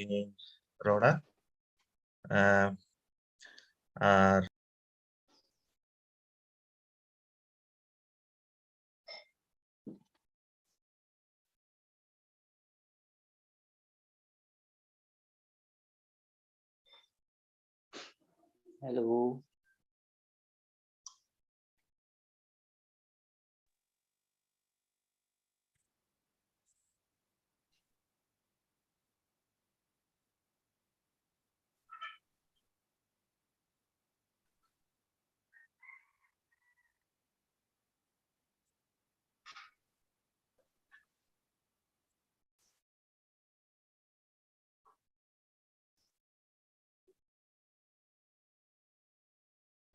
ᱤᱧᱤᱧ ᱨᱚᱲᱟ ᱟᱨ Hello.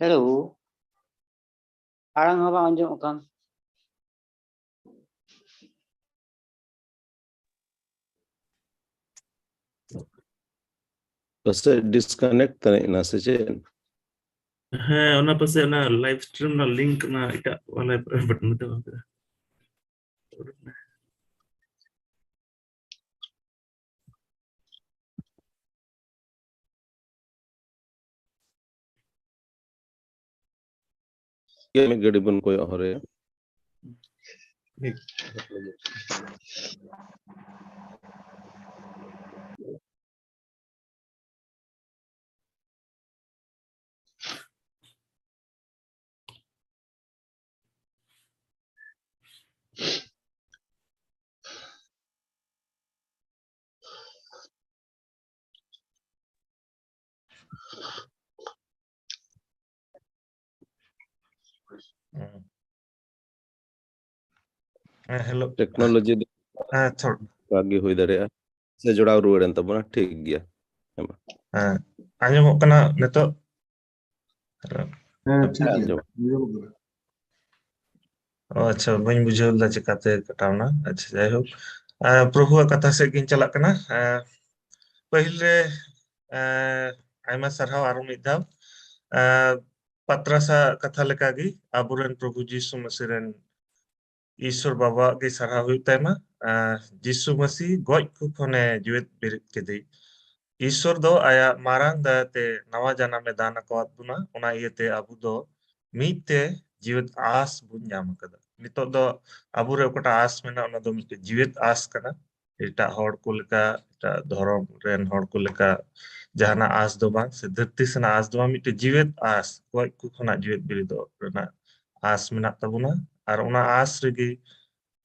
Hello. Arang haba anjong kan? Pasti disconnect tadi nasi jen. Ona pasti ona live stream na link na ita wala button itu. Ya मैं गड़ी बन कोई और है. hello टेक्नोलॉजी आगे हुई दरे से जुड़ाव रुआड़न तब ना ठीक गया. anjomok kana nito अच्छा बन बुझल दा चिकाते कटावना अच्छा जाय हो प्रभु कथा से गिन चलक कना पहिले आयमा सरहाव आरो मिद धाव पत्रसा कथा लेकागी आबुरेन प्रभु जीसु मसीह ईश्वर बाबा के सरहाव हुई तैमा जीसु मसीह गoj ku khone जीवित बिरित केदे ईश्वर दो आया मारांग दाते नवा जाना में दान akawat buna ona iyete abu do mite जीवित आस बुन nyam kada nito do abure okata us mena ona do mite जीवित आस kana eta hor ko leka eta dhorom ren hor ko leka jahana us do bang se dharti sena us do mite जीवित आस goj ku khona जीवित biri do rena us mena tabuna ar ona us regi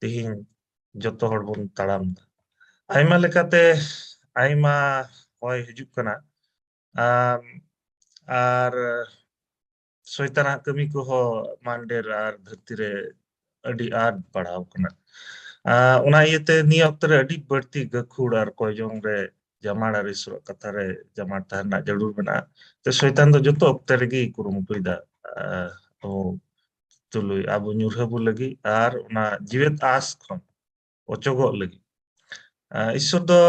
tihin joto hor bun taram da aima lekate aima hoy hijuk kana ar soitana kami ko ho mandir ar dharti re adi ad padhaw kana ona iyete ni okte re adi barti gakhur ar koyjong re jamar ar isro katha re jamar tahna jarur mena te soitan do joto okte regi kurumutu da o tului abu nyurhabu lagi ar ona jiwet as khon ochogok lagi ईश्वर दो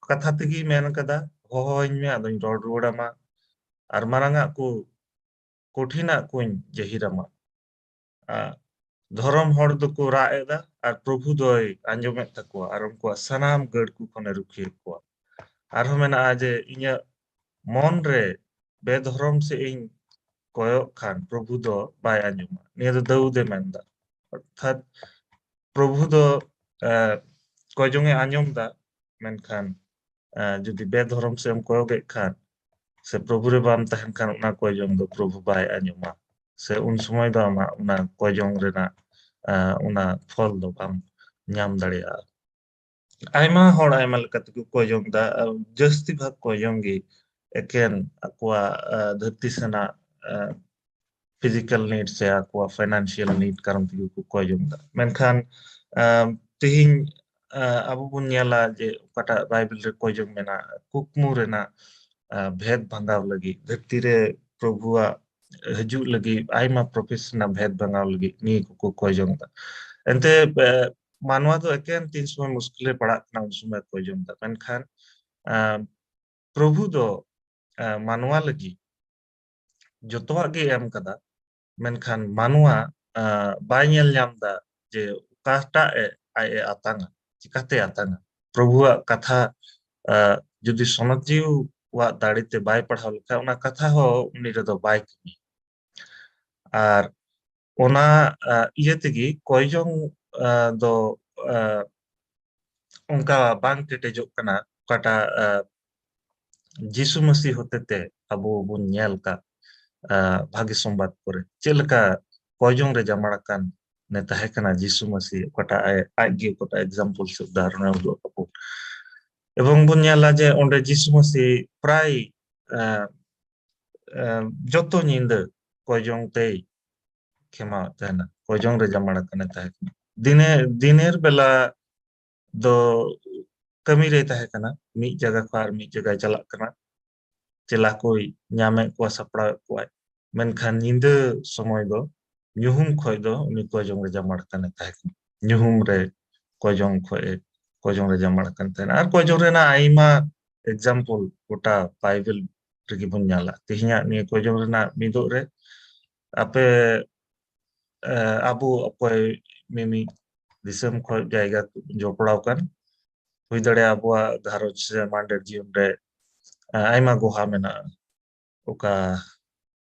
कथा तगी main कदा होहोइन में आदोइन road रोडमा are मारांगा को कोठिना coin जहिरामा धर्म हर दो को राएदा are प्रभु दोय आंजोमेत तकवा आर उनको सनाम गड़ को खने रुखिए को आर हमेना आजे इnya मन रे बेधर्म से इन कोयो खान प्रभु दो बाय आंजोमा निया दो दाऊदे मेंदा अर्थात प्रभु दो कोयजोंगे आंजोम दा मेनखान जुदी बेधर्म से हम कोयोगे खान से प्रभु रे बाम तहन खान उना कोयजोंग दो प्रभु बाय आंजोमा से उन समय दो आमा उना कोयजोंग रेना उना फल दो balm nyam daria aima hor aima lekat ku koyong da justi bhag koyong gi eken akwa dharti sana physical needs se akwa financial need karam tigu ku koyong da menkhan tihin abu bun nyala je kata bible re koyong mena kukmu rena bhed bhangaw lagi dharti re prabhuwa hijuk lagi aima professional bhed bhangaw lagi ni ku koyong da ente मानवा तो एकेन 3 समय मुश्किले पड़ा ना उन समय को जम दा मेनखान प्रभु दो मानवा लगी जतवा गे एम कदा मेनखान मानवा बाय नेल ᱧᱟᱢ दा जे काटा ए आए आतांगा चिकाते आतांगा प्रभुआ कथा ᱡᱩᱫᱤ ᱥᱚᱱᱚᱛᱡᱤᱣᱤᱣᱟᱜ ᱫᱟᱲᱮᱛᱮ ᱵᱟᱭ ᱯᱟᱲᱦᱟᱣ ᱞᱮᱠᱷᱟᱱ ᱚᱱᱟ ᱠᱟᱛᱷᱟ ᱦᱚᱸ ᱩᱱᱤ ᱨᱮᱫᱚ ᱵᱟᱭ ᱠᱟᱹᱢᱤ ᱟᱨ ᱚᱱᱟ ᱤᱭᱟᱹ ᱛᱮᱜᱮ ᱠᱚᱭᱡᱚᱝ ᱫᱚ ᱚᱱᱠᱟ ᱵᱟᱝ ᱠᱮᱴᱮᱡᱚᱜ ᱠᱟᱱᱟ ᱚᱠᱟᱴᱟᱜ ᱡᱤᱥᱩ ᱢᱟᱥᱤ ᱦᱚᱛᱮᱛᱮ ᱟᱵᱚ ᱵᱚᱱ ᱧᱮᱞ ᱠᱟᱜ ᱵᱷᱟᱜᱤ ᱥᱚᱢᱵᱟᱫ ᱠᱚᱨᱮ ᱪᱮᱫ ᱞᱮᱠᱟ ᱠᱚᱭᱡᱚᱝ ᱨᱮ ᱡᱟᱢᱟᱲ ᱟᱠᱟᱱ ने ताहे कना जिसु मसीह ओकाटा आगे ओकाटा एग्जांपल से उदाहरण उदुग आबो एवं बुन नेला जे ओंडे जिसु मसीह प्राय जतो निंदा कयजों ते खेमा तहना कयजों रे जमाड़ा कने ताहे दिने दिनेर बेला दो कमी रे ताहे कना मी जगह खार मी जगह चलाक कना चला कोई ᱧᱟᱢᱮ ᱠᱚ ᱥᱟᱯᱲᱟᱣ ᱠᱚᱣᱟᱭ ᱢᱮᱱᱠᱷᱟᱱ ᱧᱤᱫᱟᱹ ᱥᱚᱢᱚᱭ ᱫᱚ ᱧᱩᱦᱩᱢ ᱠᱷᱚᱡ ᱫᱚ ᱩᱱᱤ ᱠᱚᱭᱡᱚᱝ ᱨᱮ ᱡᱟᱢᱟᱲ ᱠᱟᱱᱮ ᱛᱟᱦᱮᱸ ᱠᱟᱱᱟ ᱧᱩᱦᱩᱢ ᱨᱮ ᱠᱚᱭᱡᱚᱝ ᱨᱮ ᱡᱟᱢᱟᱲ ᱠᱟᱱ ᱛᱟᱦᱮᱱᱟ ᱟᱨ ᱠᱚᱭᱡᱚᱝ ᱨᱮᱱᱟᱜ ᱟᱭᱢᱟ एग्जांपल गोटा बाइबल रेगी बन नाला तिहिया निये कयजों रेना मिदोग रे आपे आबो अकोय मिमी दिसम खय जायगा जोपड़ाव कान हुई दड़े आबोआ घारोज से मांडर जीवन रे आयमा गोहा मेना ओका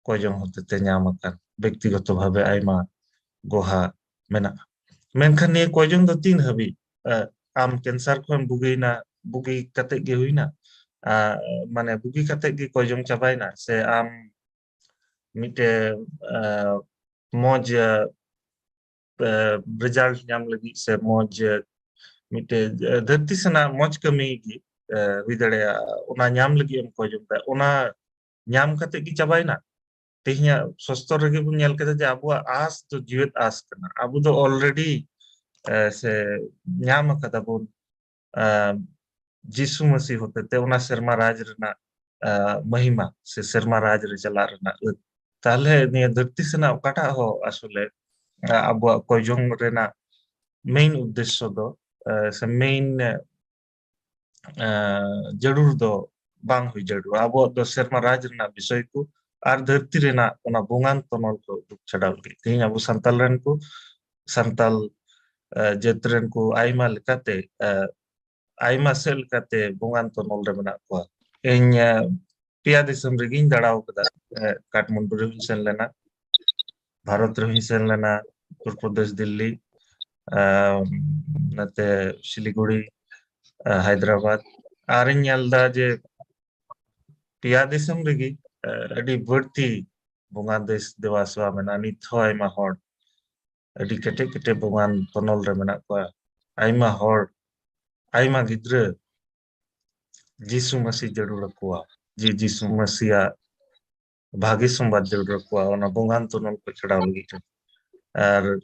कयजों होते ᱧᱟᱢ akan व्यक्तिगत भावे आयमा गोहा मेना मेनखान निये कयजों दो तीन हबी आम कैंसर खन बुगीना बुगी कते गे हुईना माने बुगी कते गे कयजों चाबायना से आम मिटे मौज रिजल्ट ᱧᱟᱢ लगी से मौज मिटे धरती सना मौज कमी गी हुई दड़े ओना ᱧᱟᱢ लगी एम कयजों ता ओना ᱧᱟᱢ कते गी चाबायना तिहिया सस्तर रेगे बुन नेल केदा जे आबुआ आस तो जीवित आस कना आबु दो ऑलरेडी से ᱧᱟᱢ कदा बुन जिसु मसीह होते ते ओना शर्मा राज रना महिमा से शर्मा राज रे चला रना ताले निया धरती सना ओकाटा हो आसले आबुआ कयजों रेना मेन उद्देश्य दो से मेन जरूर दो बांग हुई जरूर आबुआ दो शर्मा राज रना विषय को आर धरती रेना ओना बुंगान तनल को दुख छडाव लगी तेही आबु संताल रेन को संताल जेतरेन को आइमा लेकाते आइमा सेल काते बुंगान तनल रे मेना को इन पिया दिसम रेगिन दाड़ाव कदा काठमांडू रे सेन लेना भारत रे सेन लेना उत्तर प्रदेश दिल्ली नते सिलीगुड़ी हैदराबाद आरिन नेलदा जे पिया दिसम रेगी अडी बढ़ती बुंगान देश देवासवा मेना नित हो आइमा हर अडी केटे केटे बुंगान तनल रे मेना को आइमा हर आइमा गिद्र जिसु मसीह जरूर रखुआ जी जिसु मसीहा भागी संबाद जरूर रखुआ ओना बुंगान तनल को छड़ाव लगी और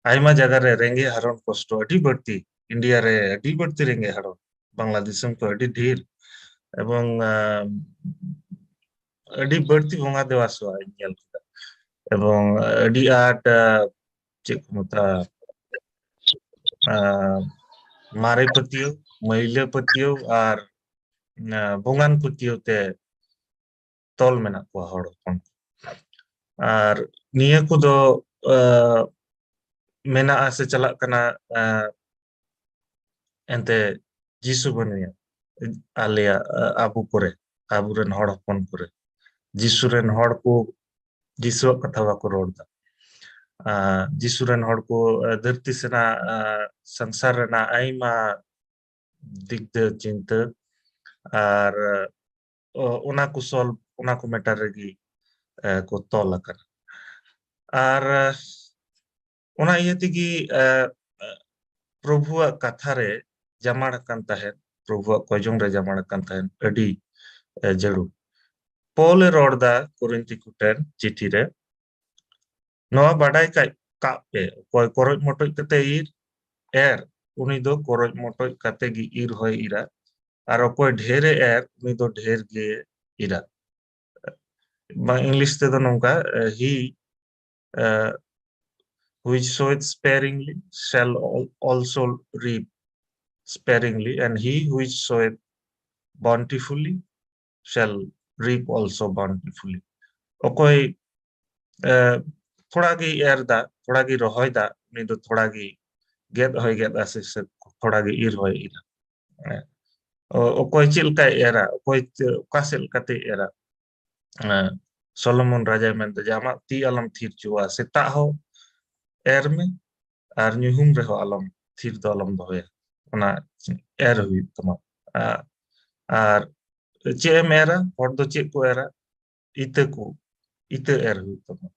आइमा जगह रे रेंगे हरन कष्ट अडी बढ़ती इंडिया रे अडी बढ़ती रेंगे हरन बांग्लादेश को अडी ढेर एवं अडी बढ़ती बुंगा देवासवा नेल कदा एवं अडी आट चेक मता मारे पतियो महिला पतियो और बुंगान पतियो ते तोल मेना को हड़ हपन और निया को दो मेना से चला कना एंते जिसु बनिया आलिया आबू करे आबू रेन हड़ हपन करे जिसु रेन हड़ को जिसु कथा बाको रोडदा जिसु रेन हड़ को धरती सेना संसार रेना आइमा दिग्ध चिंता और ओना को सॉल्व ओना को मैटर रेगी को तोल अकन और ओना इये तिगी प्रभुआ कथा रे जमाड़ कन तहन प्रभुआ कयजों रे जमाड़ कन तहन अडी जरूर पौल रोडदा कोरिंथी कुटेन चिठी रे नवा बाडाय का पे कोय कोरज मोटoj कते ir एर उनी दो कोरज मोटoj कते गी ir होय इरा और कोई ढेर एर उनी दो ढेर गे इरा बा इंग्लिश ते दो नोंका ही which soweth sparingly shall also reap sparingly and he which soweth bountifully shall reap also bountifully ओकोई थोड़ा गी एर दा थोड़ा गी रोहय दा उनी दो थोड़ा गी गेद होय गेद आसे थोड़ा गी ir होय इरा ᱚᱠᱚᱭ ᱪᱮᱫ ᱞᱮᱠᱟᱭ ᱮᱨᱟ ᱚᱠᱚᱭ ᱚᱠᱟ ᱥᱮᱫ ᱞᱮᱠᱟᱛᱮ ᱮᱨᱟ ᱥᱚᱞomon ᱨᱟᱡᱟᱭ ᱢᱮᱱᱫᱟ ᱡᱮ ᱟᱢᱟᱜ ᱛᱤ ᱟᱞᱚᱢ ᱛᱷᱤᱨ ᱦᱚᱪᱚᱣᱟᱜᱼᱟ ᱥᱮᱛᱟᱜ ᱦᱚᱸ ᱮᱨ ᱢᱮ ᱟᱨ ᱧᱩᱦᱩᱢ ᱨᱮᱦᱚᱸ ᱟᱞᱚᱢ ᱛᱷᱤᱨ ᱫᱚ ᱟᱞᱚᱢ ᱫᱚᱦᱚᱭᱟ ᱚᱱᱟ ᱮᱨ ᱦᱩᱭᱩᱜ ᱛᱟᱢᱟ ᱟᱨ ᱪᱮᱫ ᱮᱢ ᱮᱨᱟ ᱦᱚᱲ ᱫᱚ ᱪᱮᱫ ko ᱮᱨᱟ ᱤᱛᱟᱹ ko ᱤᱛᱟᱹ ᱮᱨ ᱦᱩᱭᱩᱜ ᱛᱟᱢᱟ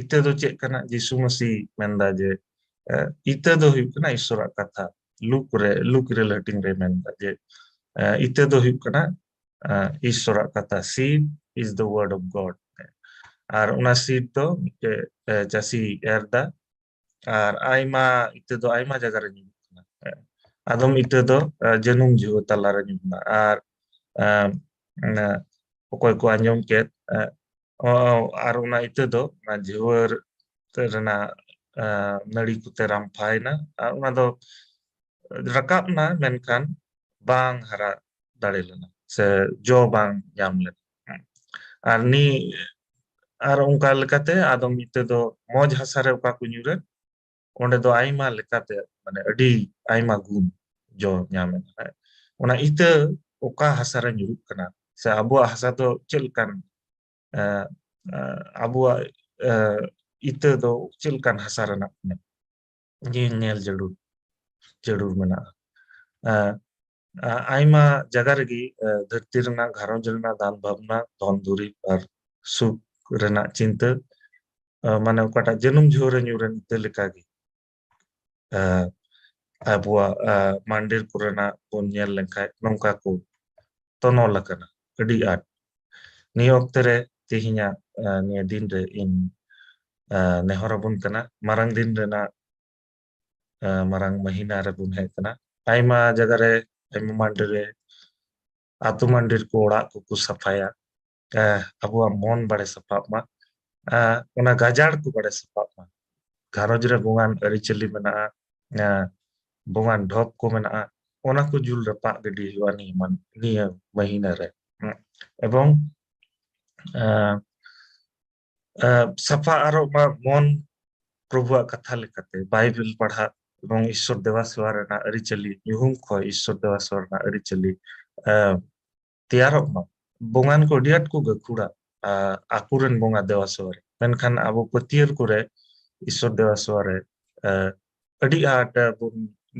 ᱤᱛᱟᱹ ᱫᱚ ᱪᱮᱫ ᱠᱟᱱᱟ ᱡᱤᱥᱩ ᱢᱟᱹᱥᱤ ᱢᱮᱱᱫᱟ ᱡᱮ ᱤᱛᱟᱹ ᱫᱚ ᱦᱩᱭᱩᱜ ᱠᱟᱱᱟ ᱤᱥᱥᱚᱨᱟᱜ ᱠᱟᱛᱷᱟ ᱞᱩᱠ ᱤᱨᱟᱹᱞ ᱦᱟᱹᱴᱤᱧ ᱨᱮ ᱢᱮᱱᱫᱟ ᱡᱮ ᱤᱛᱟᱹ ᱫᱚ ᱦᱩᱭᱩᱜ ᱠᱟᱱᱟ ᱤᱥᱥᱚᱨᱟᱜ ᱠᱟᱛᱷᱟ seed is the word of God ᱟᱨ ᱚᱱᱟ seed ᱫᱚ ᱢᱤᱫᱴᱮᱡ ᱪᱟᱹᱥᱤ ᱮᱨ ᱫᱟ ᱟᱨ ᱟᱭᱢᱟ ᱤᱛᱟᱹ ᱫᱚ ᱟᱭᱢᱟ ᱡᱟᱭᱜᱟ ᱨᱮ ᱧᱩᱨᱩᱜ ᱠᱟᱱᱟ ᱟᱫᱚᱢ ᱤᱛᱟᱹ ᱫᱚ ᱡᱟᱹᱱᱩᱢ ᱡᱷᱩᱣᱟᱹ ᱛᱟᱞᱟᱨᱮ ᱧᱩᱨᱩᱜᱼᱟ ᱟᱨ ᱚᱠᱚᱭ ᱠᱚ ᱟᱸᱡᱚᱢ ᱠᱮᱫ ᱟᱨ ᱚᱱᱟ ᱤᱛᱟᱹ ᱫᱚ ᱚᱱᱟ ᱡᱷᱩᱣᱟᱹ ᱨᱮᱱᱟᱜ ᱱᱟᱹᱲᱤ ᱠᱚᱛᱮ ᱨᱟᱢᱯᱷᱟᱭᱱᱟ ᱟᱨ ᱚᱱᱟ ᱫᱚ ᱨᱟᱠᱟᱵ ᱱᱟ ᱢᱮᱱᱠᱷᱟन ᱵᱟᱝ ᱦᱟᱨᱟ ᱫᱟᱲᱮ ᱞᱮᱱᱟ ᱥᱮ ᱡᱚ ᱵᱟᱝ ᱧᱟᱢ ᱞᱮᱱᱟ ᱟᱨ ᱚᱱᱠᱟ ᱞᱮᱠᱟᱛᱮ ᱟᱫᱚᱢ ᱤᱛᱟᱹ ᱫᱚ ᱢᱚᱡᱽ ᱦᱟᱥᱟᱨᱮ ᱚᱠᱟ ᱠᱚ ᱧᱩᱨᱮ ᱚᱸᱰᱮ ᱫᱚ ᱟᱭᱢᱟ ᱞᱮᱠᱟᱛᱮ ᱢᱟᱱᱮ ᱟᱹᱰᱤ ᱟᱭᱢᱟ ᱜᱩণ ᱡᱚ ᱧᱟᱢᱮᱱᱟ ᱚᱱᱟ ᱤᱛᱟᱹ ᱚᱠᱟ ᱦᱟᱥᱟᱨᱮ ᱧᱩᱨᱩᱜ ᱠᱟᱱᱟ ᱥᱮ ᱟᱵᱚᱣᱟᱜ ᱦᱟᱥᱟ ᱫᱚ ᱪᱮᱫ ᱞᱮᱠᱟᱱ ᱟᱵᱚᱣᱟᱜ ᱤᱛᱟᱹ ᱫᱚ ᱪᱮᱫ ᱞᱮᱠᱟᱱ ᱦᱟᱥᱟ ᱨᱮᱱᱟᱜ ᱠᱟᱱᱟ ᱧᱮᱞ ᱡᱟᱹᱨᱩᱲ ᱢᱮᱱᱟᱜᱼᱟ ᱟᱭᱢᱟ ᱡᱟᱭᱜᱟ ᱨᱮᱜᱮ ᱫᱷᱟᱹᱨᱛᱤ ᱨᱮᱱᱟᱜ ᱜᱷᱟᱨᱚᱸᱡᱽ ᱨᱮᱱᱟᱜ ᱫᱟᱱ ᱵᱷᱟᱵᱱᱟ ᱫᱷᱚᱱ ᱫᱩᱨᱤᱵ ᱟᱨ ᱥᱩᱠ ᱨᱮᱱᱟᱜ ᱪᱤᱱᱛᱟᱹ ᱢᱟᱱᱮ ᱚᱠᱟᱴᱟᱜ ᱡᱟᱹᱱᱩᱢ ᱡᱷᱩᱣᱟᱹ ᱨᱮ ᱧᱩᱨᱮᱱ ᱤᱛᱟᱹ ᱞᱮᱠᱟᱜᱮ ᱟᱵᱚᱣᱟᱜ ᱢᱟᱱᱰᱤᱨ ᱠᱚᱨᱮᱱᱟᱜ ᱵᱚᱱ ᱧᱮᱞ ᱞᱮᱱᱠᱷᱟᱡ ᱱᱚᱝᱠᱟ ᱠᱚ ᱛᱚᱱᱚᱞ ᱟᱠᱟᱱᱟ ᱟᱹᱰᱤ ᱟᱸᱴ ᱱᱤᱭᱟᱹ ᱚᱠᱛᱮ ᱨᱮ ᱛᱮᱦᱮᱧᱟᱜ ᱱᱤᱭᱟᱹ ᱫᱤᱱ ᱨᱮ ᱤᱧ ᱱᱮᱦᱚᱨ ᱟᱵᱚᱱ ᱠᱟᱱᱟ ᱢᱟᱨᱟᱝ ᱫᱤᱱ ᱨᱮᱱᱟᱜ ᱢᱟᱨᱟᱝ ᱢᱟᱹᱦᱤᱱᱟ ᱨᱮᱵᱚᱱ ᱦᱮᱡ ᱠᱟᱱᱟ ᱟᱭᱢᱟ ᱡᱟᱭᱜᱟ ᱨᱮ ᱟᱭᱢᱟ ᱢᱟᱱᱰᱤᱨ ᱨᱮ ᱟᱛᱳ ᱢᱟᱱᱰᱤᱨ ko ᱚᱲᱟᱜ koko ᱥᱟᱯᱷᱟᱭᱟ ᱟᱵᱚᱣᱟᱜ ᱢᱚᱱ ᱵᱟᱲᱮ ᱥᱟᱯᱷᱟᱜ ᱢᱟ ᱚᱱᱟ ᱜᱟᱡᱟᱲ ᱠᱚ ᱵᱟᱲᱮ ᱥᱟᱯᱷᱟᱜ ᱢᱟ ᱜᱷᱟᱨᱚᱸᱡᱽ ᱨᱮ ᱵᱚᱸᱜᱟᱱ ᱟᱹᱨᱤᱪᱟᱹᱞᱤ ᱢᱮᱱᱟᱜᱼᱟ ᱵᱚᱸᱜᱟᱱ ᱰᱷᱚᱠ ko ᱢᱮᱱᱟᱜᱼᱟ ᱚᱱᱟ ko ᱡᱩᱞ ᱨᱟᱯᱟᱜ ᱜᱤᱰᱤ ᱦᱩᱭᱩᱜᱼᱟ ᱱᱤᱭᱟᱹ ᱢᱟᱹᱦᱤᱱᱟ ᱨᱮ এবং সাফা আরো মন প্রভুয়াᱜ কথা লেখাতে বাইবেল পড়া এবং ঈশ্বর দেওয়া সেবা রেনাᱜ ᱟᱹᱨᱤᱪᱟᱹᱞᱤ ᱧᱩᱦᱩᱢ ᱠᱷᱚᱡ ঈশ্বর দেওয়া সেবা রেনাᱜ ᱟᱹᱨᱤᱪᱟᱹᱞᱤ ᱛᱮᱭᱟᱨᱚᱜ ᱢᱟ ᱵᱚᱸᱜᱟᱱ ᱠᱚ ᱟᱹᱰᱤ ᱟᱸᱴ ᱠᱚ ᱜᱟᱹᱠᱷᱩᱲᱟ ᱟᱠᱚᱨᱮᱱ ᱵᱚᱸᱜᱟ ᱫᱮᱣᱟ ᱥᱮᱵᱟ ᱨᱮ ᱢᱮᱱᱠᱷᱟᱱ ᱟᱵᱚ ᱯᱟᱹᱛᱭᱟᱹᱨ ᱠᱚᱨᱮ ঈশ্বর দেওয়া সেবা রে ᱟᱹᱰᱤ ᱟᱸᱴ ᱵᱚᱱ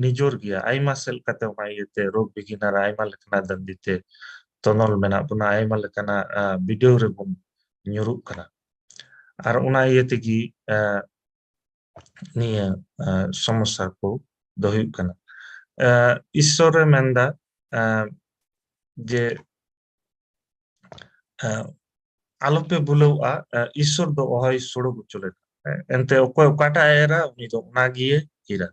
ᱱᱤᱡᱚᱨ ᱜᱮᱭᱟ ᱟᱭᱢᱟ ᱥᱮᱫ ᱞᱮᱠᱟᱛᱮ ᱚᱱᱟ ᱤᱭᱟᱹᱛᱮ ᱨᱳᱜᱽ ᱵᱤᱜᱷᱤᱱ ᱟᱨ ᱟᱭᱢᱟ ᱞᱮᱠᱟᱱᱟᱜ ᱫᱟᱹᱵᱤᱛᱮ ᱛᱚᱱᱚᱞ ᱢᱮᱱᱟᱜ ᱵᱚᱱᱟ ᱟᱭᱢᱟ ᱞᱮᱠᱟᱱᱟᱜ ᱵᱤᱰᱟᱹᱣ ᱨᱮᱵᱚᱱ ᱧᱩᱨᱩᱜ ᱠᱟᱱᱟ ᱟᱨ ᱚᱱᱟ ᱤᱭᱟᱹ ᱛᱮᱜᱮ ᱱᱤᱭᱟᱹ সমস্যা ko ᱫᱚ ᱦᱩᱭᱩᱜ ᱠᱟᱱᱟ ঈশ্বরে ᱢᱮᱱᱫᱟ ᱡᱮ ᱟᱞᱚᱯᱮ ᱵᱩᱞᱟᱹᱣᱟ ঈশ্বর ᱫᱚ ᱚᱦᱚᱭ ᱥᱩᱲᱩᱠ ᱦᱚᱪᱚ ᱞᱮᱱᱟ ᱮᱱᱛᱮ ᱚᱠᱚᱭ ᱚᱠᱟᱴᱟᱜ ᱮᱨᱟ ᱩᱱᱤ ᱫᱚ ᱚᱱᱟᱜᱮ ᱤᱨᱟ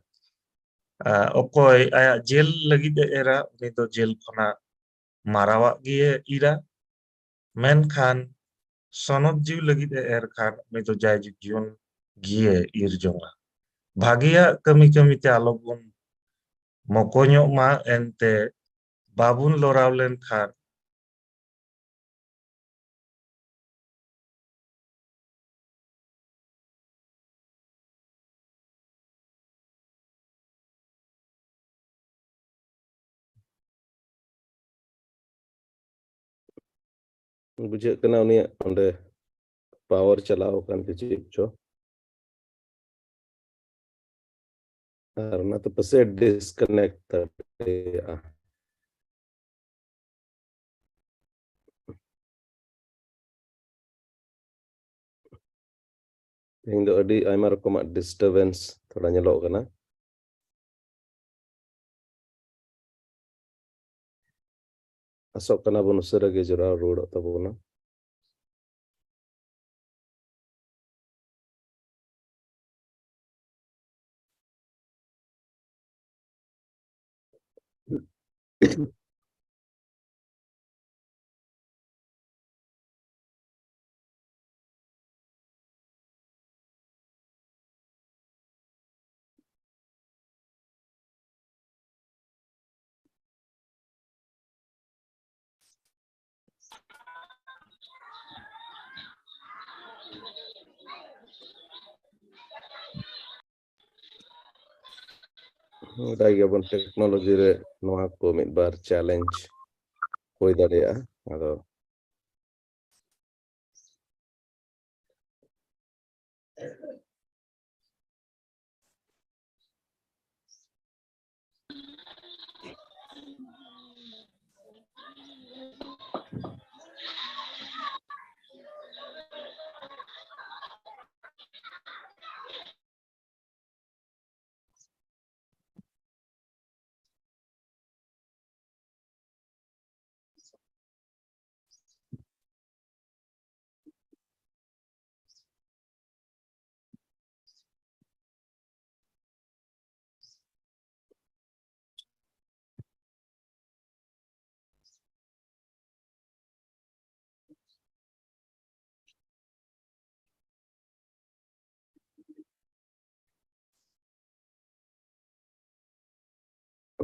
ᱚᱠᱚᱭ ᱟᱭᱟᱜ ᱡᱮᱞ ᱞᱟᱹᱜᱤᱫ ᱮᱨᱟ ᱩᱱᱤ ᱫᱚ ᱡᱮᱞ ᱠᱷᱚᱱᱟᱜ ᱢᱟᱨᱟᱣᱟᱜ ᱜᱮ ᱤᱨᱟ ᱢᱮᱱᱠᱷᱟन ᱥᱚᱱᱚᱛ ᱡᱤᱣ ᱞᱟᱹᱜᱤᱫ ᱮᱨ ᱠᱷᱟᱱ ᱩᱱᱤ ᱫᱚ ᱡᱟᱭᱡᱩᱜᱽ ᱡᱤᱭᱚᱱ ᱜᱤᱭᱮ ᱤᱨ ᱡᱚᱝᱟ ᱵᱷᱟᱜᱤᱭᱟᱜ ᱠᱟᱹᱢᱤ ᱠᱟᱹᱢᱤᱛᱮ ᱟᱞᱚᱵᱚᱱ ᱢᱚᱠᱚᱧᱚᱜ ᱢᱟ ᱮᱱᱛᱮ ᱵᱟᱵᱩᱱ ᱞᱚᱨᱟᱣ ᱞᱮᱱᱠᱷᱟᱱ बुझाᱹᱜ ᱠᱟᱱᱟ ᱩᱱᱤᱭᱟᱜ ᱚᱸᱰᱮ ᱯᱟᱣᱟᱨ ᱪᱟᱞᱟᱣ ᱟᱠᱟᱱ ᱛᱮ ᱪᱮᱫ ᱪᱚ ᱟᱨ ᱚᱱᱟᱛᱮ ᱯᱟᱥᱮᱡ ᱰᱤᱥᱠᱟᱱᱮᱠᱴ ᱫᱟᱲᱮᱭᱟᱜᱼᱟ ᱛᱮᱦᱮᱧ ᱫᱚ ᱟᱹᱰᱤ ᱟᱭᱢᱟ ᱨᱚᱠᱚᱢᱟᱜ ᱰᱤᱥᱴᱟᱨᱵᱮᱱᱥ ᱛᱷᱚᱲᱟ ᱧᱮᱞᱚᱜ ᱠᱟᱱᱟ ᱟᱥᱚᱜ ᱠᱟᱱᱟ ᱵᱚᱱ ᱩᱥᱟᱹᱨᱟ ᱜᱮ ᱡᱚᱲᱟᱣ ᱨᱩᱣᱟᱹᱲᱚᱜ ᱛᱟᱵᱚᱱᱟ ᱵᱟᱰᱟᱭ ᱜᱮᱭᱟᱵᱚᱱ ᱴᱮᱠᱱᱳᱞᱚᱡᱤ ᱨᱮ ᱱᱚᱣᱟ ᱠᱚ ᱢᱤᱫ ᱵᱟᱨ ᱪᱮᱞᱮᱧᱡᱽ ᱦᱩᱭ ᱫᱟᱲᱮᱭᱟᱜᱼᱟ ᱟᱫᱚ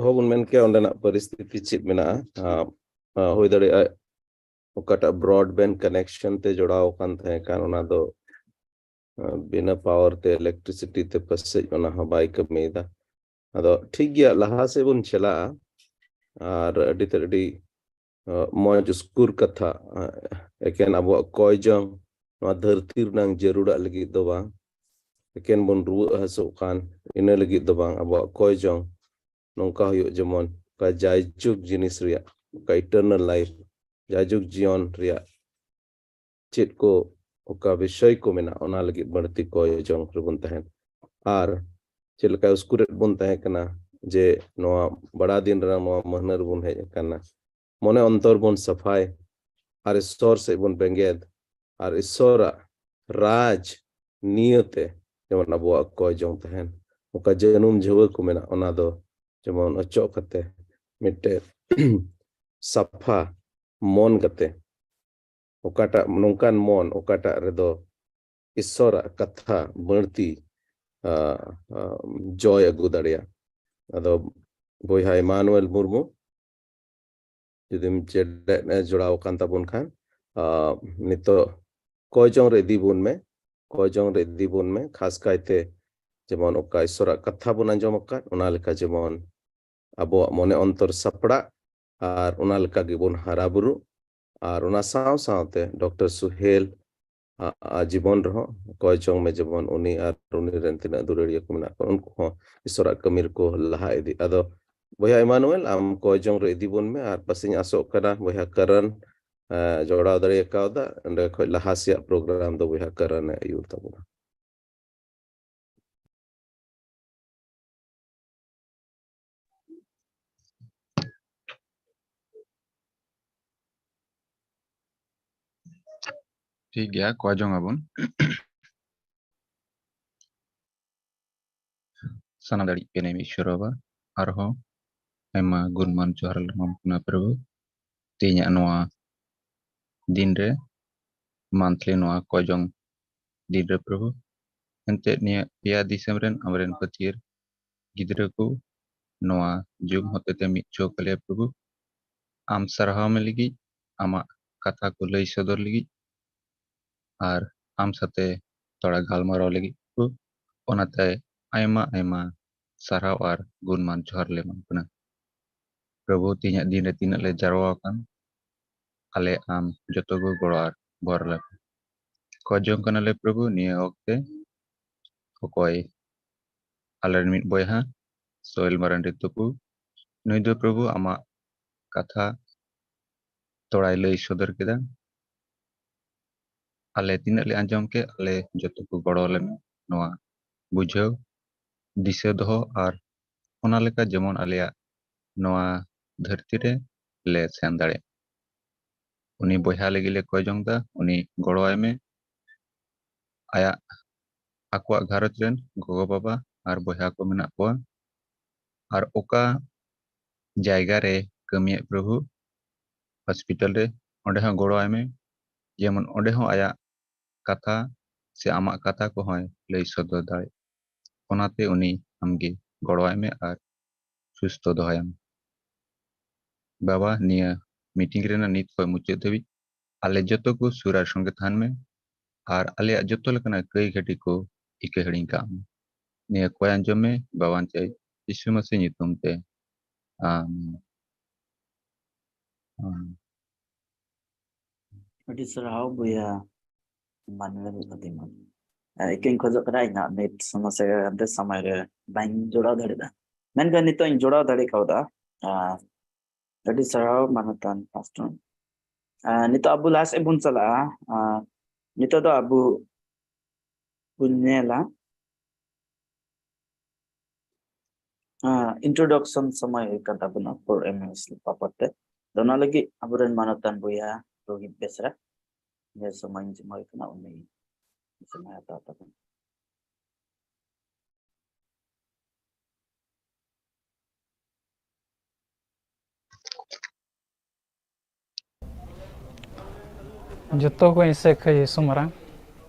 ᱦᱚᱸᱵᱚᱱ ᱢᱮᱱ ᱠᱮᱭᱟ ᱚᱸᱰᱮᱱᱟᱜ ᱯᱚᱨᱤᱥᱛᱷᱤᱛᱤ ᱪᱮᱫ ᱢᱮᱱᱟᱜᱼᱟ ᱦᱩᱭ ᱫᱟᱲᱮᱭᱟᱜᱼᱟ ᱚᱠᱟᱴᱟᱜ ᱵᱨᱚᱰᱵᱮন্ড ᱠᱟᱱᱮᱠᱥᱚᱱ ᱛᱮ ᱡᱚᱲᱟᱣ ᱟᱠᱟᱱ ᱛᱟᱦᱮᱸ ᱠᱟᱱ ᱚᱱᱟ ᱫᱚ ᱵᱤᱱᱟᱹ ᱯᱟᱣᱟᱨ ᱛᱮ ᱤᱞᱮᱠᱴᱨᱤᱥᱤᱴᱤ ᱛᱮ ᱯᱟᱥᱮᱡ ᱚᱱᱟ ᱦᱚᱸ ᱵᱟᱭ ᱠᱟᱹᱢᱤᱭᱮᱫᱟ ᱟᱫᱚ ᱴᱷᱤᱠ ᱜᱮᱭᱟ ᱞᱟᱦᱟ ᱥᱮᱫ ᱵᱚᱱ ᱪᱟᱞᱟᱜᱼᱟ ᱟᱨ ᱟᱹᱰᱤ ᱢᱚᱡᱽ ᱩᱥᱠᱩᱨ ᱠᱟᱛᱷᱟ ᱮᱠᱮᱱ ᱟᱵᱚᱣᱟᱜ ᱠᱚᱭ ᱡᱚᱝ ᱱᱚᱣᱟ ᱫᱷᱟᱹᱨᱛᱤ ᱨᱮᱱᱟᱜ ᱡᱟᱹᱨᱩᱲᱟᱜ ᱞᱟᱹᱜᱤᱫ ᱫᱚ ᱵᱟᱝ ᱮᱠᱮᱱ ᱵᱚᱱ ᱨᱩᱣᱟᱹᱜ ᱦᱟᱹᱥᱩᱜ ᱠᱟᱱ ᱤᱱᱟᱹ ᱞᱟᱹᱜᱤᱫ ᱫᱚ ᱵᱟᱝ ᱟᱵᱚᱣᱟᱜ ᱠᱚᱭ ᱡᱚᱝ ᱱᱚᱝᱠᱟ ᱦᱩᱭᱩᱜ ᱡᱮᱢᱚᱱ ᱚᱠᱟ ᱡᱟᱭᱡᱩᱜᱽ ᱡᱤᱱᱤᱥ ᱨᱮᱭᱟᱜ ᱚᱠᱟ ᱤᱴᱟᱨᱱᱟᱞ ᱞᱟᱭᱤফ ᱡᱟᱭᱡᱩᱜᱽ ᱡᱤᱭᱚᱱ ᱨᱮᱭᱟᱜ ᱪᱮᱫ ᱠᱚ ᱚᱠᱟ ᱵᱤᱥᱚᱭ ᱠᱚ ᱢᱮᱱᱟᱜ ᱚᱱᱟ ᱞᱟᱹᱜᱤᱫ ᱵᱟᱹᱲᱛᱤ ᱠᱚᱭ ᱡᱚᱝ ᱨᱮᱵᱚᱱ ᱛᱟᱦᱮᱱ ᱟᱨ ᱪᱮᱫ ᱞᱮᱠᱟ ᱩᱥᱠᱩᱨᱮᱫ ᱵᱚᱱ ᱛᱟᱦᱮᱸ ᱠᱟᱱᱟ ᱡᱮ ᱱᱚᱣᱟ ᱵᱟᱲᱟ ᱫᱤᱱ ᱨᱮ ᱱᱚᱣᱟ ᱢᱟᱹᱦᱱᱟᱹ ᱨᱮᱵᱚᱱ ᱦᱮᱡ ᱟᱠᱟᱱᱟ ᱢᱚᱱᱮ ᱚᱱᱛᱚᱨ ᱵᱚᱱ ᱥᱟᱯᱷᱟᱭ ᱟᱨ ᱤᱥᱥᱚᱨ ᱥᱮᱫ ᱵᱚᱱ ᱵᱮᱸᱜᱮᱫ ᱟᱨ ᱤᱥᱥᱚᱨᱟᱜ ᱨᱟᱡᱽ ᱱᱤᱭᱟᱹᱛᱮ ᱡᱮᱢᱚᱱ ᱟᱵᱚᱣᱟᱜ ᱠᱚᱭ ᱡᱚᱝ ᱛᱟᱦᱮᱱ ᱚᱠᱟ ᱡᱟᱹᱱᱩᱢ ᱡᱷᱟᱹᱣᱟᱹ ᱠᱚ ᱢᱮᱱᱟᱜ ᱚᱱᱟ ᱫᱚ ᱡᱮᱢᱚᱱ ᱚᱪᱚᱜ ᱠᱟᱛᱮ ᱢᱤᱫᱴᱮᱡ ᱥᱟᱯᱷᱟ ᱢᱚᱱ ᱠᱟᱛᱮ ᱚᱠᱟᱴᱟᱜ ᱱᱚᱝᱠᱟᱱ ᱢᱚᱱ ᱚᱠᱟᱴᱟᱜ ᱨᱮᱫᱚ ᱤᱥᱥᱚᱨᱟᱜ ᱠᱟᱛᱷᱟ ᱵᱟᱹᱲᱛᱤ ᱡᱚᱭ ᱟᱹᱜᱩ ᱫᱟᱲᱮᱭᱟᱜ ᱟᱫᱚ ᱵᱚᱭᱦᱟ ᱤᱢᱟᱱᱩᱭᱮᱞ ᱢᱩᱨᱢᱩ ᱡᱩᱫᱤᱢ ᱡᱚᱲᱟᱣ ᱟᱠᱟᱱ ᱛᱟᱵᱚᱱ ᱠᱷᱟᱱ ᱱᱤᱛᱚᱜ ᱠᱚᱭ ᱡᱚᱝ ᱨᱮ ᱤᱫᱤ ᱵᱚᱱ ᱢᱮ ᱠᱚᱭ ᱡᱚᱝ ᱨᱮ ᱤᱫᱤ ᱵᱚᱱ ᱢᱮ ᱠᱷᱟᱥ ᱠᱟᱭᱛᱮ ᱡᱮᱢᱚᱱ ᱚᱠᱟ ᱤᱥᱥᱚᱨᱟᱜ ᱠᱟᱛᱷᱟ ᱵᱚᱱ ᱟᱸᱡᱚᱢ ᱟᱠᱟᱫ ᱚᱱᱟ ᱞᱮᱠᱟ ᱡᱮᱢᱚᱱ ᱟᱵᱚᱣᱟᱜ ᱢᱚᱱᱮ ᱚᱱᱛᱚᱨ ᱥᱟᱯᱲᱟᱜ ᱟᱨ ᱚᱱᱟ ᱞᱮᱠᱟ ᱜᱮᱵᱚᱱ ᱦᱟᱨᱟ ᱵᱩᱨᱩ ᱟᱨ ᱚᱱᱟ ᱥᱟᱶ ᱥᱟᱶᱛᱮ ᱰᱚᱠᱴᱚᱨ ᱥᱩᱦᱮᱞ জীবন ᱨᱮᱦᱚᱸ ᱠᱚᱭ ᱪᱚᱝ ᱢᱮ ᱡᱮᱢᱚᱱ ᱩᱱᱤ ᱟᱨ ᱩᱱᱤ ᱨᱮᱱ ᱛᱤᱱᱟᱹᱜ ᱫᱩᱞᱟᱹᱲᱤᱭᱟᱹ ᱠᱚ ᱢᱮᱱᱟᱜ ᱠᱚᱣᱟ ᱩᱱᱠᱩ ᱦᱚᱸ ᱤᱥᱥᱚᱨᱟᱜ ᱠᱟᱹᱢᱤ ᱨᱮᱠᱚ ᱞᱟᱦᱟ ᱤᱫᱤ ᱟᱫᱚ ᱵᱚᱭᱦᱟ ᱤᱢᱟᱱᱩᱭᱮᱞ ᱟᱢ ᱠᱚᱭ ᱡᱚᱝ ᱨᱮ ᱤᱫᱤ ᱵᱚᱱ ᱢᱮ ᱟᱨ ᱯᱟᱥᱮᱧ ᱟᱥᱚᱜ ᱠᱟᱱᱟ ᱵᱚᱭᱦᱟ ᱠᱟᱨᱚᱱ ᱡᱚᱲᱟᱣ ᱫᱟᱲᱮ ᱠᱟᱣᱫᱟ ᱚᱸᱰᱮ ᱠᱷᱚᱡ ᱞᱟᱦᱟ ᱥᱮᱭᱟᱜ ᱯᱨᱳᱜᱨᱟᱢ ᱫᱚ ᱵᱚᱭᱦᱟ ᱠᱟᱨᱚᱱ ᱮ ᱟᱹᱭᱩᱨ ᱛᱟᱵᱚᱱᱟ ᱴᱷᱤᱠ ᱜᱮᱭᱟ ᱠᱚᱭ ᱡᱚᱝ ᱟᱵᱚᱱ ᱥᱟᱱᱟ ᱫᱟᱲᱮᱜ ᱠᱟᱱᱟᱭ ᱤᱥᱥᱚᱨ ᱵᱟᱵᱟ ᱟᱨᱦᱚᱸ ᱟᱭᱢᱟ ᱜᱩᱱᱢᱟᱱ ᱡᱚᱦᱟᱨ ᱞᱮᱢᱟᱢ ᱠᱟᱱᱟ ᱯᱨᱚᱵᱷᱩ ᱛᱮᱦᱮᱧᱟᱜ ᱱᱚᱣᱟ ᱫᱤᱱ ᱨᱮ ᱢᱟᱱᱛᱷᱞᱤ ᱱᱚᱣᱟ ᱠᱚᱭ ᱡᱚᱝ ᱫᱤᱱ ᱨᱮ ᱯᱨᱚᱵᱷᱩ ᱮᱱᱛᱮᱫ ᱱᱤᱭᱟᱹ ᱯᱮᱭᱟ ᱫᱤᱥᱚᱢ ᱨᱮᱱ ᱟᱢᱨᱮᱱ ᱯᱟᱹᱛᱭᱟᱹᱨ ᱜᱤᱫᱽᱨᱟᱹ ᱠᱚ ᱱᱚᱣᱟ ᱡᱩᱢ ᱦᱚᱛᱮᱛᱮ ᱢᱤᱫ ᱦᱚᱪᱚ ᱠᱟᱞᱮᱭᱟ ᱯᱨᱚᱵᱷᱩ ᱟᱢ ᱥᱟᱨᱦᱟᱣ ᱢᱮ ᱞᱟᱹᱜᱤᱫ ᱟᱢᱟᱜ ᱠᱟᱛᱷᱟ ᱠᱚ ᱞᱟᱹᱭ ᱥᱚᱫᱚᱨ ᱞᱟᱹᱜᱤᱫ ᱟᱨ ᱟᱢ ᱥᱟᱛᱮ ᱛᱷᱚᱲᱟ ᱜᱟᱞᱢᱟᱨᱟᱣ ᱞᱟᱹᱜᱤᱫ ᱠᱚ ᱚᱱᱟᱛᱮ ᱟᱭᱢᱟ ᱥᱟᱨᱦᱟᱣ ᱟᱨ ᱜᱩᱱᱢᱟᱱ ᱡᱚᱦᱟᱨ ᱞᱮ ᱮᱢᱟᱢ ᱠᱟᱱᱟ ᱯᱨᱚᱵᱷᱩ ᱛᱮᱦᱮᱧᱟᱜ ᱫᱤᱱ ᱨᱮ ᱛᱤᱱᱟᱹᱜ ᱞᱮ ᱡᱟᱨᱣᱟ ᱟᱠᱟᱱ ᱟᱞᱮ ᱟᱢ ᱡᱚᱛᱚ ᱜᱮ ᱜᱚᱲᱚ ᱟᱨ ᱵᱚᱨ ᱞᱮ ᱠᱷᱚᱡ ᱡᱚᱝ ᱠᱟᱱᱟᱞᱮ ᱯᱨᱚᱵᱷᱩ ᱱᱤᱭᱟᱹ ᱚᱠᱛᱮ ᱚᱠᱚᱭ ᱟᱞᱮᱨᱮᱱ ᱢᱤᱫ ᱵᱚᱭᱦᱟ ᱥᱳহেᱞ ᱢᱟᱨᱟᱱᱰᱤ ᱛᱟᱠᱚ ᱱᱩᱭ ᱫᱚ ᱯᱨᱚᱵᱷᱩ ᱟᱢᱟᱜ ᱠᱟᱛᱷᱟ ᱛᱷᱚᱲᱟᱭ ᱞᱟᱹᱭ ᱥᱚᱫᱚᱨ ᱠᱮᱫᱟ ᱟᱞᱮ ᱛᱤᱱᱟᱹᱜ ᱞᱮ ᱟᱸᱡᱚᱢ ᱠᱮᱫ ᱟᱞᱮ ᱡᱚᱛᱚ ᱠᱚ ᱜᱚᱲᱚ ᱟᱞᱮ ᱢᱮ ᱱᱚᱣᱟ ᱵᱩᱡᱷᱟᱹᱣ ᱫᱤᱥᱟᱹ ᱫᱚᱦᱚ ᱟᱨ ᱚᱱᱟ ᱞᱮᱠᱟ ᱡᱮᱢᱚᱱ ᱟᱞᱮᱭᱟᱜ ᱱᱚᱣᱟ ᱫᱷᱟᱹᱨᱛᱤ ᱨᱮ ᱞᱮ ᱥᱮᱱ ᱫᱟᱲᱮᱭᱟᱜ ᱩᱱᱤ ᱵᱚᱭᱦᱟ ᱞᱟᱹᱜᱤᱫ ᱞᱮ ᱠᱚᱭ ᱡᱚᱝ ᱫᱟ ᱩᱱᱤ ᱜᱚᱲᱚᱣᱟᱭ ᱢᱮ ᱟᱭᱟᱜ ᱟᱠᱚᱣᱟᱜ ᱜᱷᱟᱨᱚᱸᱡᱽ ᱨᱮᱱ ᱜᱚᱜᱚ ᱵᱟᱵᱟ ᱟᱨ ᱵᱚᱭᱦᱟ ᱠᱚ ᱢᱮᱱᱟᱜ ᱠᱚᱣᱟ ᱟᱨ ᱚᱠᱟ ᱡᱟᱭᱜᱟ ᱨᱮ ᱠᱟᱹᱢᱤᱭᱮᱫ ᱯᱨᱚᱵᱷᱩ ᱦᱚᱥᱯᱤᱴᱟᱞ ᱨᱮ ᱚᱸᱰᱮ ᱦᱚᱸ ᱜᱚᱲᱚᱣᱟᱭ ᱢᱮ ᱡᱮᱢᱚᱱ ᱚᱸᱰᱮ ᱦᱚᱸ ᱟᱭᱟᱜ ᱠᱟᱛᱷᱟ ᱥᱮ ᱟᱢᱟᱜ ᱠᱟᱛᱷᱟ ᱠᱚᱦᱚᱸᱭ ᱞᱟᱹᱭ ᱥᱚᱫᱚᱨ ᱫᱟᱲᱮᱜ ᱚᱱᱟᱛᱮ ᱩᱱᱤ ᱟᱢᱜᱮ ᱜᱚᱲᱚᱣᱟᱭ ᱢᱮ ᱟᱨ ᱥᱩᱥᱛᱷᱚ ᱫᱚᱦᱚᱭᱮᱢ ᱵᱟᱵᱟ ᱱᱤᱭᱟᱹ ᱢᱤᱴᱤᱝ ᱨᱮᱱᱟᱜ ᱱᱤᱛ ᱠᱷᱚᱱ ᱢᱩᱪᱟᱹᱫ ᱫᱷᱟᱹᱵᱤᱡ ᱟᱞᱮ ᱡᱚᱛᱚ ᱠᱚ ᱥᱩᱨᱟᱨ ᱥᱚᱸᱜᱮ ᱛᱟᱦᱮᱱ ᱢᱮ ᱟᱨ ᱟᱞᱮᱭᱟᱜ ᱡᱚᱛᱚ ᱞᱮᱠᱟᱱᱟᱜ ᱠᱟᱹᱭ ᱜᱷᱟᱹᱴᱤ ᱠᱚ ᱤᱠᱟᱹ ᱦᱤᱲᱤᱧ ᱠᱟᱜ ᱢᱮ ᱱᱤᱭᱟᱹ ᱠᱚᱭ ᱟᱸᱡᱚᱢ ᱢᱮ ᱵᱟᱵᱟᱱ ᱪᱟᱹᱭ ᱭᱤᱥᱩ ᱢᱟᱥᱤ ᱧᱩᱛᱩᱢ te. Amen. Adik serau buya Manuel Katiman. Ikin khojok kena ina net समस्या अंते समय रे bain जोड़ा धड़ी दा मेनखान नितो इन जोड़ा धड़ी kauda adik serau manatan pastor nito abu las ebun sala nito do abu punyela introduction समय kata buna for MS papatte dona lagi aburan manatan buya Rohit Besra ya समय jemai kena uni समय ata ata Joto ko inse kay sumarang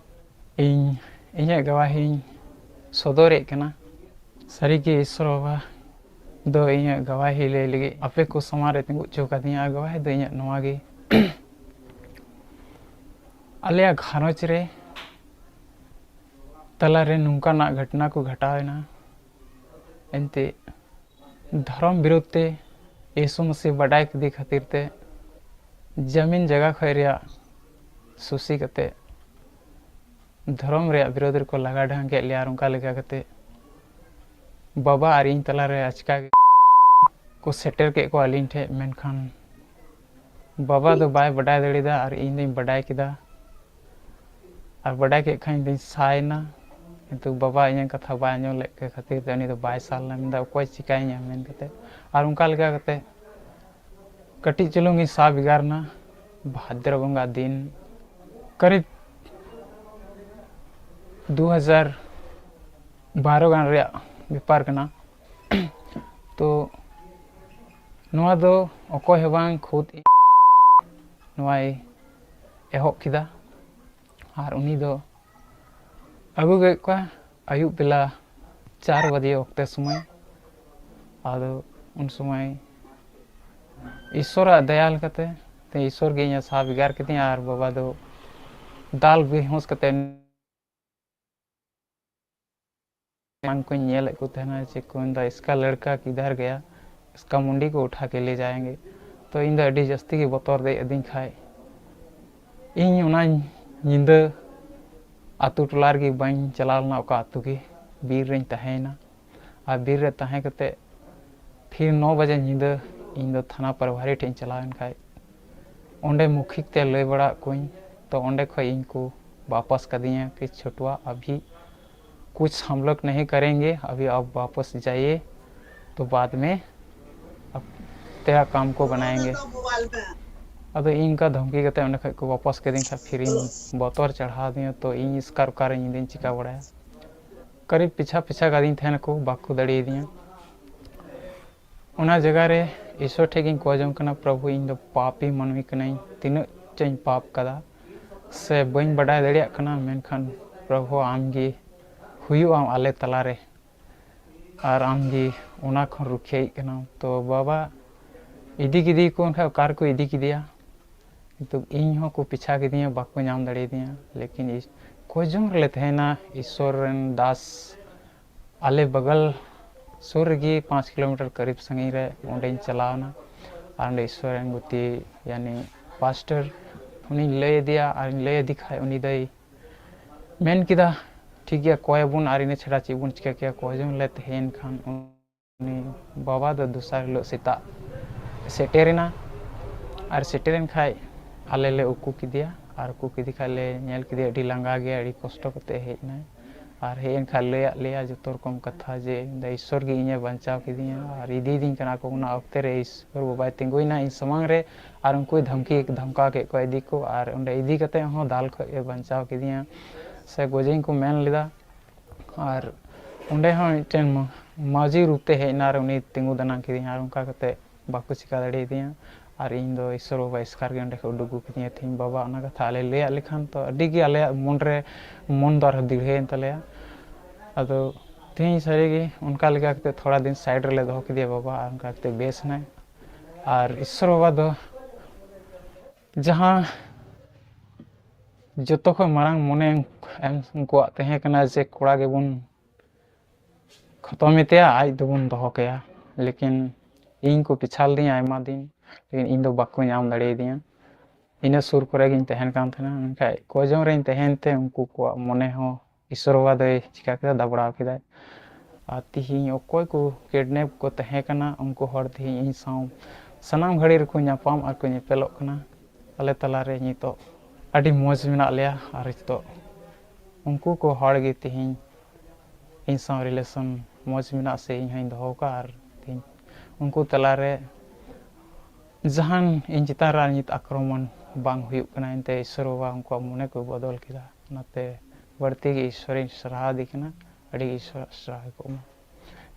inya gawahin sodore kana sarigi isrowa do inya gawahi le ligi ape ko samare tingu chokadinya gawahi do inya noagi alya gharoch re talare nungkana घटना को घटावेना एंते धर्म विरोध ते यीशु मसीह बड़ाई कदी खातिर ते जमीन जगह खैरिया सुसी कते धर्म रे विरोध को लगा ढंग के लिया उनका लगा कते बाबा और इन तला रे अचका को सेटर के को अलिन ठे मेनखान बाबा तो बाय बड़ाई दड़ीदा और इन दिन बड़ाई किदा और बड़ाई के खाइन दिन साइना किंतु बाबा इन कथा बाय नो ले के खातिर ते उनी तो 22 साल ना मिंदा कोई चिकाइया मेन कते और उनका लगा कते कटी चलूंगी सा बिगारना भाद्र बंगा दिन करीब 2012 गान रे बेपार कना तो नोआ दो अकोय हबांग खुद नोआई एहब किदा और उनी दो अगु गए को आयुब बेला 4 बजे वक्त समय आदो उन समय ईश्वर दयाल कते ते ईश्वर के इया सा बिगार कते और बाबा दो दाल बेहोश कते मांग को नेल को थना जे कोंदा इसका लड़का किधर गया इसका मुंडी को उठा के ले जाएंगे तो इंदा अडी जस्ती की बतौर दे अदिन खाए इन उना निंद आतु टोलार की बाइन चलालना ओका आतु की बीर रें तहेना आ बीर रे तहे कते फिर 9 बजे निंद इन दो थाना प्रभारी ठेन चलावन खाए ओंडे मुखिक ते लय बड़ा कोई तो ओंडे खो इनको वापस कर दिए कि छोटवा अभी कुछ हम लोग नहीं करेंगे अभी आप वापस जाइए तो बाद में अब तेरा काम को बनाएंगे अब इनका धमकी कहते हैं उन्हें को वापस के दिन फिर इन बतौर चढ़ा दिए तो इन इसका कार इन दिन चिका बड़ा करीब पीछा पीछा का दिन थे को बाकू दड़ी दिए उना जगह रे ईश्वर ठेकिन को जम कना प्रभु इन दो पापी मनवी कना तीन चें पाप कदा से बइन बड़ा दड़िया कना मेनखान प्रभु आमगी हुयु आम आले तलारे और आमगी उना खन रुखिया कना तो बाबा इदी किदी को उनका कार को इदी किदिया तो इन हो को पीछा किदिया बाको नाम दड़े दिया लेकिन इस कोजों ले थेना ईश्वर दास आले बगल सुर की 5 किलोमीटर करीब संगी रे ओंडे चलावना और ईश्वर गुती यानी पास्टर उनी लय दिया और लय दिखाए उनी दई मेन किदा ठीक गया कोय बुन आरिने छड़ा चिबुन चिका किया कोजों ले थेन खान उनी बाबा दो दूसरा लो सीता सेटेरेना और सेटेरेन खाए आले ले उकू किदिया और उकू किदी खाले नेल किदिया अडी लांगा गया अडी कष्ट कते हेना और हेन खाले लेया जतो रकम कथा जे ईश्वर की इने बंचाव किदिया और इदी दिन कना को उना वक्त रे ईश्वर बाबा तिंगुइना इन समांग रे और उनको धमकी धमका के को इदी को और उंडे इदी कते हो दाल को ए बंचाव किदिया से गोजिंग को मेन लिदा और उंडे हो टेन माजी रूपते हेना रे उनी तिंगु दना किदिया और उनका कते बाको चिका दड़े दिया और इन दो ईश्वर बाबा इसकार के अंडे को उडुगु किदिया थी बाबा ओना कथा आले ले लेखान तो अडी गे आले मन रे मन दर दिढ़े तलेया अदो तीन सारी की उनका लगा के थोड़ा दिन साइड रे दो किदिया बाबा और उनका के बेस ना और ईश्वर बाबा दो जहां जतो को मारंग मने उनको तहे कना जे कोड़ा के बुन खत्म तेया आज दो बुन दो कया लेकिन इन को पिछाल दिया आयमा दिन लेकिन इन दो बाको नाम दड़े दिया ᱤᱱᱟᱹ ᱥᱩᱨ ᱠᱚᱨᱮ ᱜᱤᱧ ᱛᱟᱦᱮᱱ ᱠᱟᱱ ᱛᱟᱦᱮᱱᱟ ᱢᱮᱱᱠᱷᱟᱡ ᱠᱚᱭᱡᱚᱝ ᱨᱮᱧ ᱛᱟᱦᱮᱱ ᱛᱮ ᱩᱱᱠᱩ ᱠᱚᱣᱟᱜ ᱢᱚᱱᱮ ᱦᱚᱸ ᱤᱥᱥᱚᱨ ᱵᱟᱵᱟ ᱫᱚᱭ ᱪᱤᱠᱟ ᱠᱮᱫᱟ ᱫᱟᱵᱲᱟᱣ ᱠᱮᱫᱟᱭ ᱟᱨ ᱛᱤᱦᱤᱧ ᱚᱠᱚᱭ ᱠᱚ ᱠᱤᱰᱱᱮᱯ ko ᱛᱟᱦᱮᱸ ᱠᱟᱱᱟ ᱩᱱᱠᱩ ᱦᱚᱲ ᱛᱤᱦᱤᱧ ᱤᱧ ᱥᱟᱶ ᱥᱟᱱᱟᱢ ᱜᱷᱟᱹᱲᱤ ᱨᱮᱠᱚ ᱧᱟᱯᱟᱢ ᱟᱨ ᱠᱚ ᱧᱮᱯᱮᱞᱚᱜ ᱠᱟᱱᱟ ᱟᱞᱮ ᱛᱟᱞᱟᱨᱮ ᱱᱤᱛᱚᱜ ᱟᱹᱰᱤ ᱢᱚᱡᱽ ᱢᱮᱱᱟᱜ ᱞᱮᱭᱟ ᱟᱨ ᱱᱤᱛᱚᱜ ᱩᱱᱠᱩ ko ᱦᱚᱲ ᱜᱮ ᱛᱤᱦᱤᱧ ᱤᱧ ᱥᱟᱶ ᱨᱤᱞᱮᱥᱚᱱ ᱢᱚᱡᱽ ᱢᱮᱱᱟᱜ ᱥᱮ ᱤᱧ ᱦᱚᱧ ᱫᱚᱦᱚ ᱠᱟᱜᱼᱟ ᱟᱨ ᱛᱤᱦᱤᱧ ᱩᱱᱠᱩ ᱛᱟᱞᱟᱨᱮ ᱡᱟᱦᱟᱱ ᱤᱧ ᱪᱮᱛᱟᱱ ᱨᱮ ᱱᱤᱛ ᱟᱠᱨᱚᱢᱚᱱ ᱵᱟᱝ ᱦᱩᱭᱩᱜ ᱠᱟᱱᱟ ᱮᱱᱛᱮ ᱤᱥᱥᱚᱨ ᱵᱟᱵᱟ ᱩᱱᱠᱩᱣᱟᱜ ᱢᱚᱱᱮ ᱠᱚ ᱵᱚᱫᱚᱞ ᱠᱮᱫᱟ ᱚᱱᱟᱛᱮ ᱵᱟᱹᱲᱛᱤ ᱜᱮ ᱤᱥᱥᱚᱨᱤᱧ ᱥᱟᱨᱦᱟᱣᱮᱫᱮ ᱠᱟᱱᱟ ᱟᱹᱰᱤ ᱤᱥᱥᱚᱨ ᱥᱟᱨᱦᱟᱣ ᱠᱚᱜ ᱢᱟ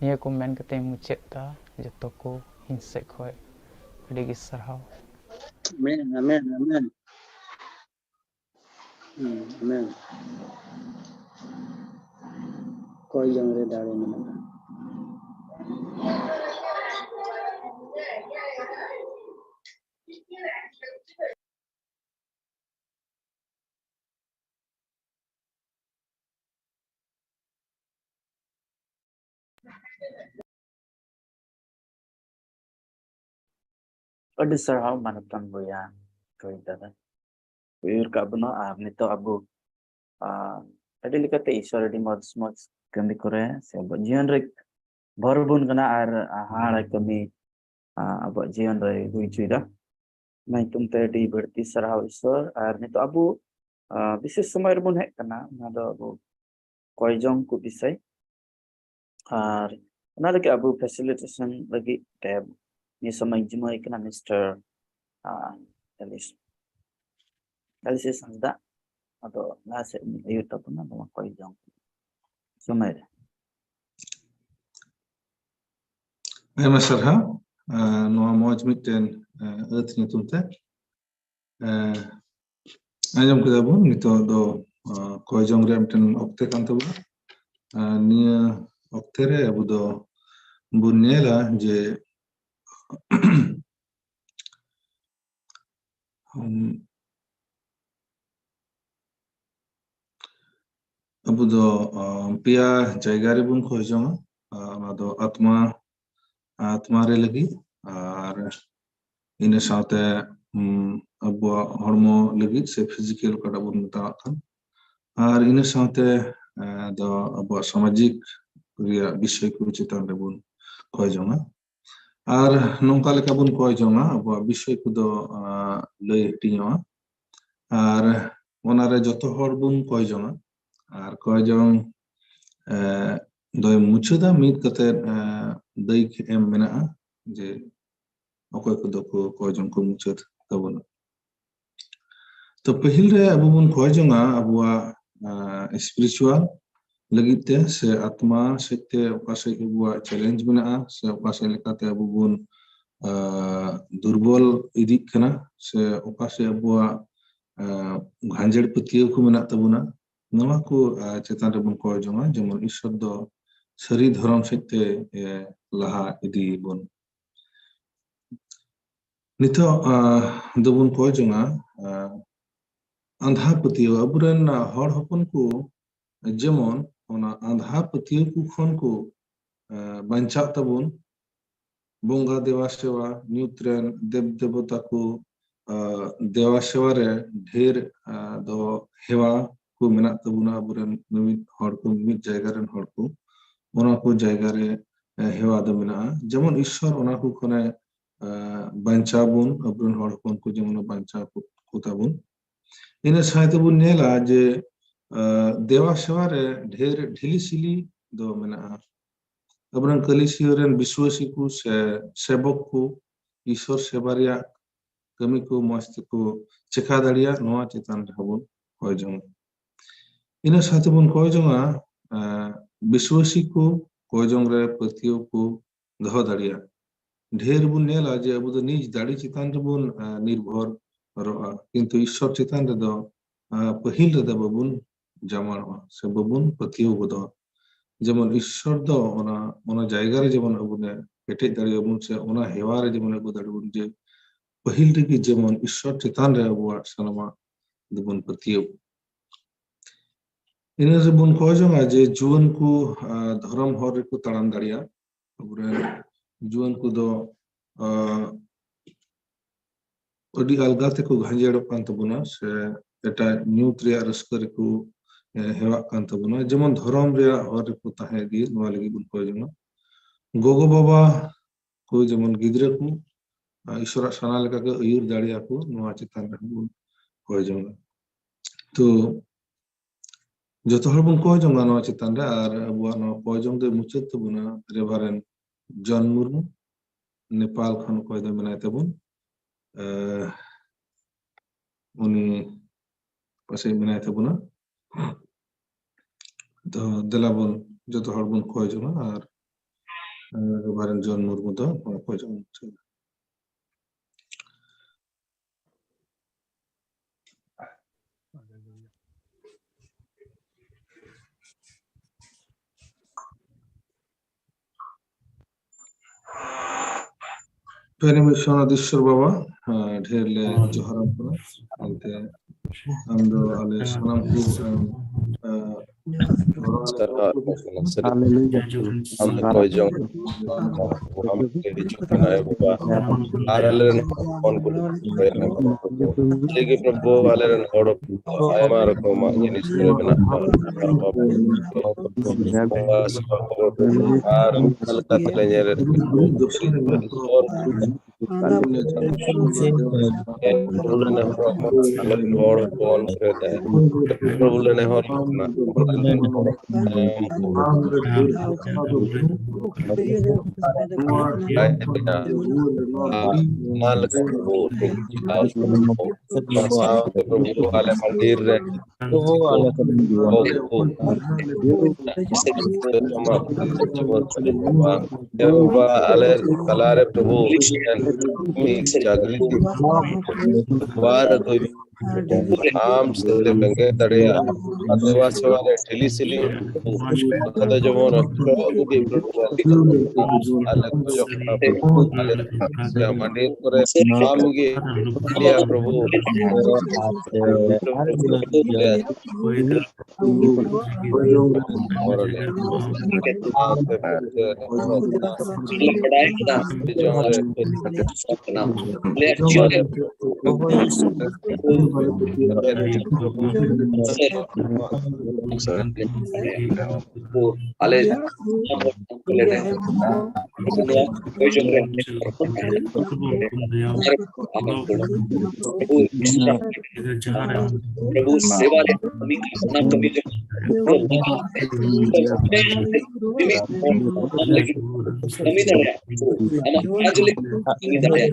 ᱱᱤᱭᱟᱹ ᱠᱚ ᱢᱮᱱ ᱠᱟᱛᱮᱧ ᱢᱩᱪᱟᱹᱫ ᱫᱟ ᱡᱚᱛᱚ ᱠᱚ ᱤᱧ ᱥᱮᱫ ᱠᱷᱚᱡ ᱟᱹᱰᱤ ᱜᱮ ᱥᱟᱨᱦᱟᱣ Amen, amen, amen. Amen. Koi jong re dare menaka. Aduh sarhau manatan boya koi dada uyur ka bno ar nito abu adi likate ishwar adi moj kami kore se abo jion re borbun kana ar hara kami abo jion re hui chuida mai tumte di berti sarhau ishwar ar nito abu bises samay rebon hek kana nado abu koijong ku bisay ar ona lagi abu facilitation lagi tab ni samay jimoy kana Mr. Alice Sanda atau nase ayut apa nama koijong samay Ayma sarha noa moj mitten earth nyutum te ajam keda bun nito do koijong re mitten okte kan tabu niya okte re abu do bun nyela je abu do pia jayga re bun koijong ona do atma re lagi ar ina saute abuwa hormo lagi se physical kada bun metawa kan ar ina saute do abuwa samajik riya bishoy ko chetan re bun koijonga ar nongka leka bun koijonga abuwa bishoy ko do lay tinga ar onare joto hor bun koijonga ar koijong doy muchuda mit kate daik em menaa je okoy ko do ko koijong ko muchud tabuna to pahil re abu bun koijonga abuwa spiritual lagit te se atma sekte okase abuwa challenge menaa se okase lekate abu bun durbol idik kana se okase abuwa ghanjed patiyo ko mena tabuna nawa ko chetan re bun koijonga jemon ishwar do sari dhorom sekte laha idi bun nito dobun koijonga andha patiyo aburen hor hopon ko jemon ona andha patiyo ko khon ko bancha tabun bonga dewa sewa nyutren dev devata ko dewa sewa re dher do hewa ko mena tabuna aburen mimit hor ko mimit jayga ren hor ko ona ko jayga re hewa do mena jemon ishwar ona ko khone bancha bun aburen hor hopon ko jemon bancha ko tabun ina saite bun nela je dewa sewa re dher dhili sili do mena aburen kalisiyo ren biswasi ko se sebok ko ishwar seba reya kami ko mosht ko chekha dariya noa chetan re habun koijong ina saite bun koijonga biswasi ko koijong re patiyo ko doho dariya ढेर बुन नेला जे अबु दो निज दाड़ी चितान रे बुन निर्भर रोआ किंतु ईश्वर चितान रे दो पहिल रे दो बबुन जमानवा से बबुन पतियो गदो जेमन ईश्वर दो ओना जायगा रे जेमन अबुने पेटे दाड़ी अबुन से ओना हेवा रे जेमन अबु दाड़ी बुन जे पहिल रे की जेमन ईश्वर चितान रे अबुआ सनमा दबुन पतियो इन रे बुन खोजोगा जे जुवन को धर्म हर रे को ताड़ाम दाड़िया अबुरे जुवन को दो ᱟᱹᱰᱤ ᱟᱞᱜᱟ ᱛᱮᱠᱚ ᱜᱷᱟᱸᱡᱮᱲᱚᱜ ᱠᱟᱱ ᱛᱟᱵᱚᱱᱟ ᱥᱮ ᱮᱴᱟᱜ ᱧᱩᱛ ᱨᱮᱭᱟᱜ ᱨᱟᱹᱥᱠᱟᱹ ᱨᱮᱠᱚ ᱦᱮᱣᱟᱜ ᱠᱟᱱ ᱛᱟᱵᱚᱱᱟ ᱡᱮᱢᱚᱱ ᱫᱷᱚᱨᱚᱢ ᱨᱮᱭᱟᱜ ᱦᱚᱨ ᱨᱮᱠᱚ ᱛᱟᱦᱮᱸ ᱤᱫᱤ ᱱᱚᱣᱟ ᱞᱟᱹᱜᱤᱫ ᱵᱚᱱ ᱠᱷᱚᱡ ᱡᱚᱝᱟ ᱜᱚᱜᱚ ᱵᱟᱵᱟ ᱠᱚ ᱡᱮᱢᱚᱱ ᱜᱤᱫᱽᱨᱟᱹ ᱠᱚ ᱤᱥᱚᱨᱟᱜ ᱥᱟᱱᱟ ᱞᱮᱠᱟ ᱜᱮ ᱟᱹᱭᱩᱨ ᱫᱟᱲᱮᱭᱟᱠᱚ ᱱᱚᱣᱟ ᱪᱮᱛᱟᱱ ᱨᱮᱦᱚᱸ ᱵᱚᱱ ᱠᱷᱚᱡ ᱡᱚᱝᱟ ᱛᱚ ᱡᱚᱛᱚ ᱦᱚᱲ ᱵᱚᱱ ᱠᱷᱚᱡ ᱡᱚᱝᱟ ᱱᱚᱣᱟ ᱪᱮᱛᱟᱱ ᱨᱮ ᱟᱨ ᱟᱵᱚᱣᱟᱜ ᱱᱚᱣᱟ ᱠᱷᱚᱡ ᱡᱚᱝ ᱫᱚ ᱢᱩᱪᱟᱹᱫ ᱛᱟᱵᱚᱱᱟ ᱨᱮᱵᱷᱟᱨᱮᱱ ᱡᱚᱱ ᱢᱩᱨᱢᱩ नेपाल खन कोई दो बनाए तबुन उनी पसे बनाए तबुना तो दलाबुन जो तो हरबुन कोई जुना और बारन जॉन मुर्मू दो कोई जुना पहले में सोनादिश्वर बाबा ढेर ले जोहरम करा अंते हम दो आले सनम को हम कोई जो हम के बीच में आए बाबा आरलन कौन को लेकिन प्रभु आरलन और हमारे को मांगने से बना आर हल्का तलेंगे और कौन करता है प्रभु ने और माल प्रभु वाले मंदिर रे आले कलारे प्रभु जागृति वार कोई आम से बेंगे तड़िया अथवा सवारे ठेली सिली कदा जमोन प्रभु दी अलग जो अलग मंदिर करे आम गे लिया प्रभु प्रभु सेवा रे कमी ना कमी जो कमी दे हम आज ले कमी दे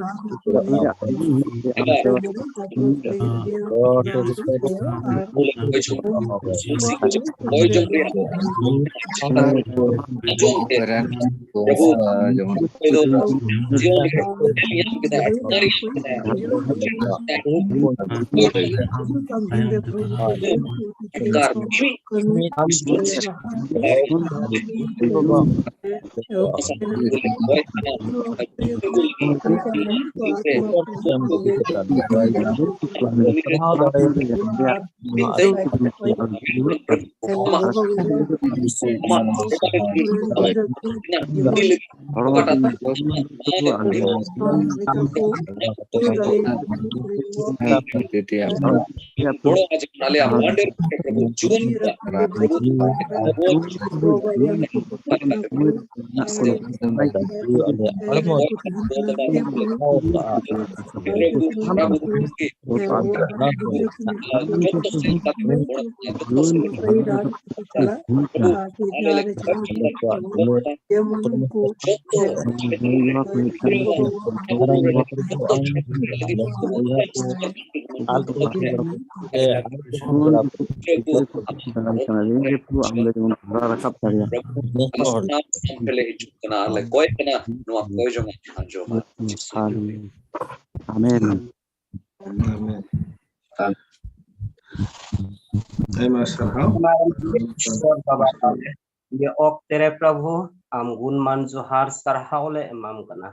ये ओक तेरे प्रभु आम गुणमान जोहार सरहावले एमाम कना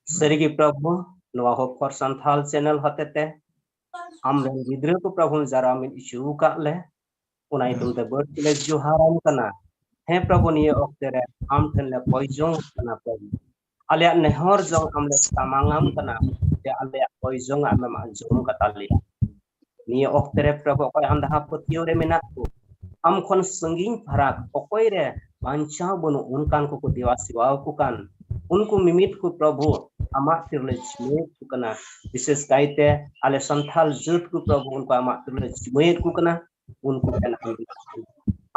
सरिगी प्रभु नवा होपर संथाल चैनल हतेते आम रेन गिद्रे को प्रभु जरा मिन इशू काले उनाई तुमते बर्तले जोहाराम कना हे प्रभु निये ओक तेरे आम ठनले पॉइजों कना प्रभु आले नेहर जों आमले सामांगाम कना ente ale koizong amem anjom katali ni oktere prabu koy andha patio re menakku am khon sanging pharak okoi re bancau bonu unkan ko dewa siwa ku kan unku mimit ku prabu amak tirle jimit ku kana bises kaite ale santhal jut ku prabu unku amak tirle jimit ku kana unku kan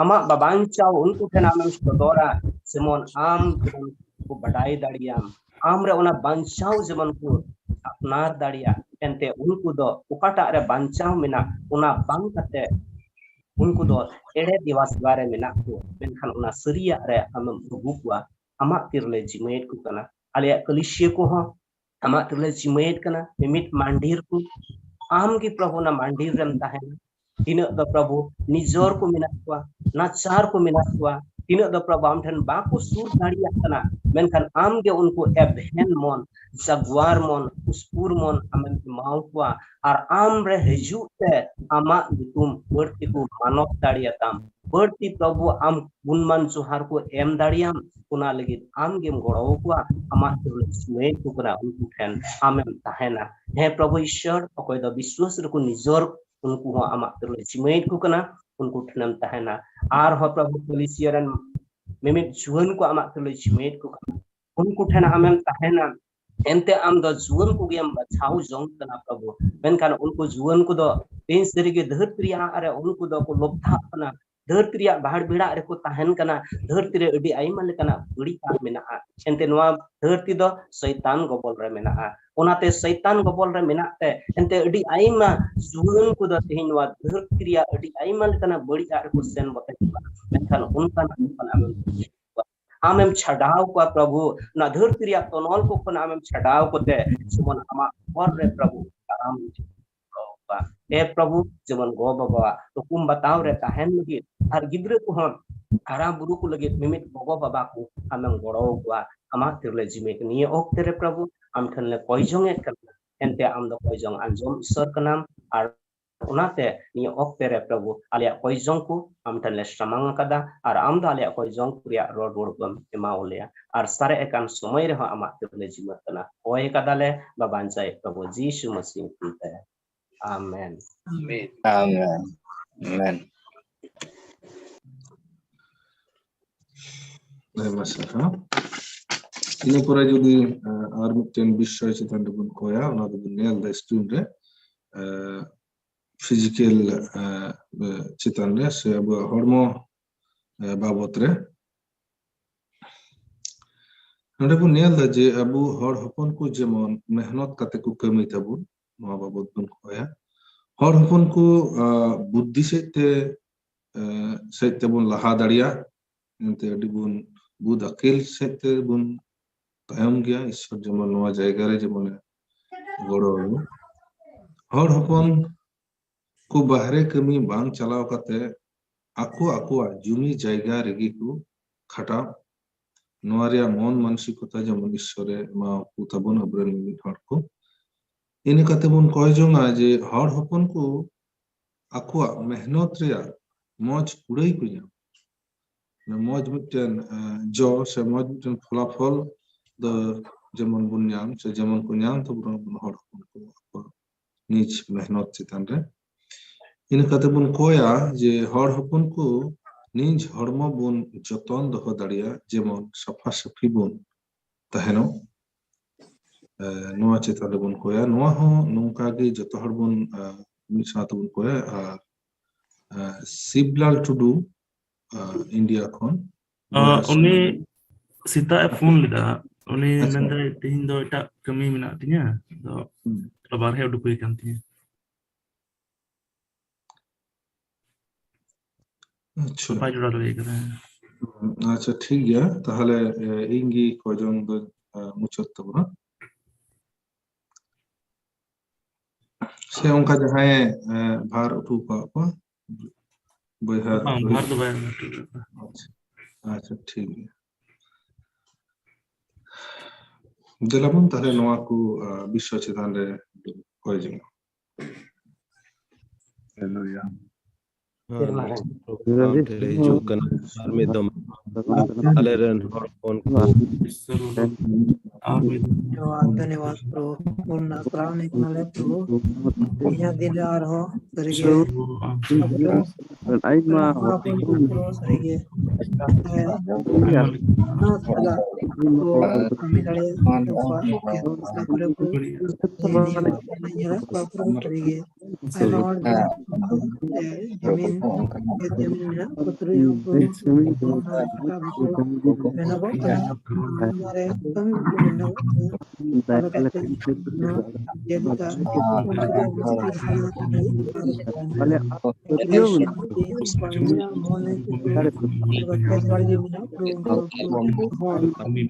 amak babancau unku kan amem sodora semon am ku badai dadiam amre ona bancau jeman ku apnar dadia ente unku do ukata re bancau mena una bang kate unku do ere diwas bare mena ku menkan una seria re amem rubukwa amak tirle jimet ku kana alia kelisye ku ho amak tirle jimet kana mimit mandir ku am ki prabu na mandir rem tahen tino do prabu nijor ku mena ku nachar ku mena ku tino do prabu am than ba ku sur daria kana menkan am ge unku ebhen mon jaguar mon uspur mon amem mau ku ar am re hejute amak ditum berti ku manok daria tam berti prabu am gunman johar ku em dariam kuna legit am gem goro ku amak tirle jimet ku kana unku than amem tahena he prabu ishwar okoi do biswas ku nijor unku ho amak tirle jimet ku kana unku thanam tahena ar ho prabu polisiaran mimit juan ku amak tirle jimet ku kana unku thana amem tahena ente am do juan ku gem bachau jong kana prabu menkan unku juan ku do tin serige dhartriya are unku do ko lobtha kana dhartriya bahar bida re ko tahen kana dhartire adi aima lekana budi ka mena ente noa dharti do syaitan gobol re mena onate syaitan gobol re mena te ente adi aima juan ku do tehin noa dhartriya adi aima lekana budi ar ko sen bote menkan unkan amem amem chadao ko prabu na dhartriya tonol ko kon amem chadao ko te sumon ama or re prabu aram e prabu jeman go baba to kum batao re tahen lagi ar gidre ko hon ara buru ku lagi mimit go baba ku amem goro ko ama tirle jimek ni ok tere prabu am thanle koijong et kan ente am do koijong anjom isor kanam ar onate ni ok tere prabu alia koijong ku am thanle samang kada ar am do alia koijong kriya rod bam ema olia ar sare ekan somoy re ama tirle jimek kana oi kadale babanjai prabu jisu masih ente amen Amen. Amen. Amen. masalah ini pura judi armiten bishoy chetan debun koya ona debun nel da student re physical chetan re se abu hormo babot re node bun nel da je abu hor hopon ku jemon mehnat kate ku kami tabun noa babot bun koya hor hopon ku buddhi sete bun laha daria ente dibun bud akil sete bun tayam gya ishwar jemon noa jayga re jemon goro hor hopon ku bahre kami bang chalao kate aku jumi jayga regi ku khata noa ria mon mansikota jemon ishware ma ku tabun abren hor ko ini kate bun koy jonga je hor hopon ku aku mehnat ria moj kurai ku nyam moj miten jo se moj miten pholafol do jemon bun nyam se jemon ku nyam to bun hor hopon ku nij mehnat chetan re ini kate bun koya je hor hopon ku nij hormo bun joton doho daria jemon safa safi bun taheno noa chetan bun koya noa ho nongka ge joto hor bun misat bun koya Siblal Tudu India kon uni sita phone leda uni menda tihin do eta kami menak tinya do kabar he udah kan tinya sampai jura lagi kana acha thik gaya tahale ingi kojong do muchat tabuna se onka jahaye bhar utu pa boyha bahar do bayar acha thik gaya delabun tahale noa ku bisho chetan re kojong Hallelujah. Firman. program tere hijuk kan army dom aleren hor hopon ko धन्यवाद प्रभु पूर्ण प्राण इकनाले प्रभु यहाँ दिन आ रहा सरिगे सरिगे ना सदा तो कमी लड़े तो फार करे प्रभु नहीं है प्रभु सरिगे आई लॉर्ड जमीन जमीन पुत्र मैंने बहुत हमारे कमी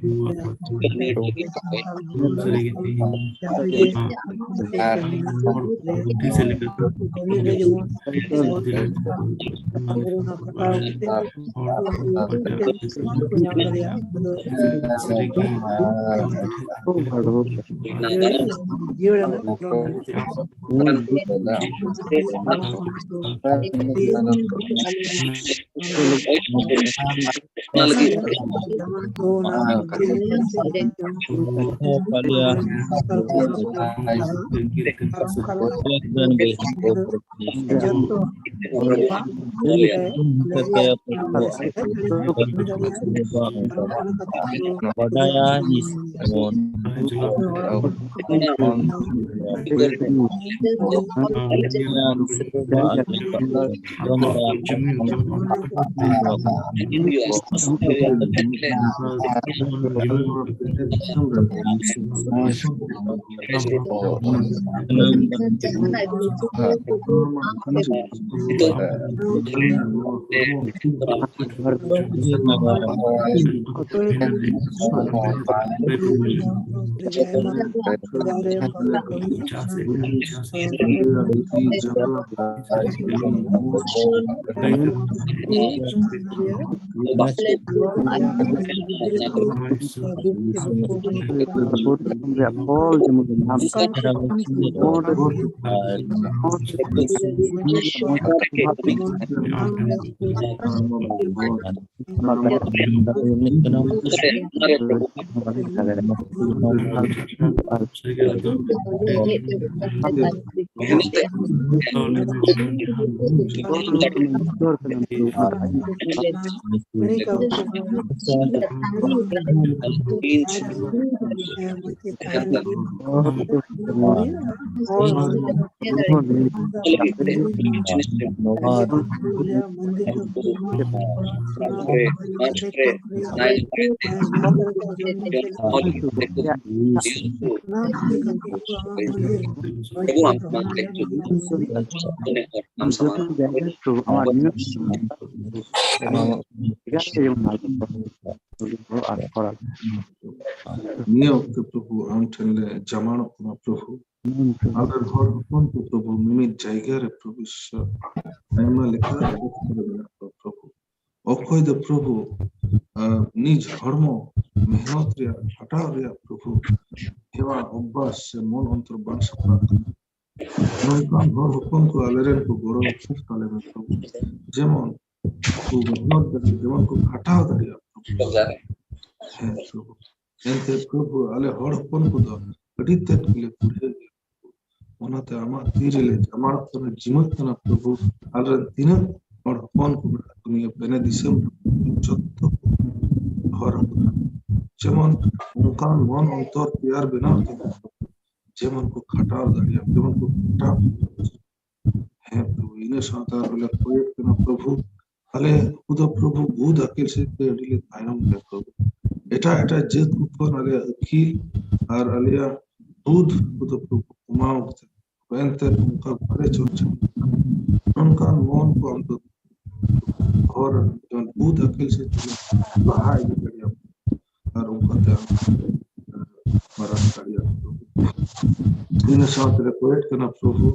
नियो के प्रभु आमठले जमानो को प्रभु अगर हर हपन को प्रभु मिमित जायगा रे प्रभु आयमा लेखा प्रभु अखय द प्रभु निज धर्म मेहनत रे हटा रे प्रभु हेवा अभ्यास से मन अंतर बांस नौका हर हपन को आलेरेन को गोरो ताले में प्रभु जेमन को मेहनत करे जेमन को हटा दरिया है प्रभु एंते प्रभु आले हर हपन को द अडितेट के लिए पुरे ओनाते आमा तीरेले जमार को जिमत ना प्रभु आले तीन और हपन को दुनिया बेने दिसम जत्तो हर जेमन मुकान मन अंतर प्यार बिना जेमन को खटार दरिया जेमन को खटा है प्रभु इने सातार वाले कोई ना प्रभु आले खुद प्रभु बुध अकेल से अडिले तायम है प्रभु एटा एटा जेत ऊपर आले अखिल और आलिया दूध खुद प्रभु कुमाओ वेंते उनका भरे चोच उनका मन को अंत और जो दूध अकेल से बाहर निकलिया और उनका मरण करिया इन साथ रिपोर्ट करना प्रभु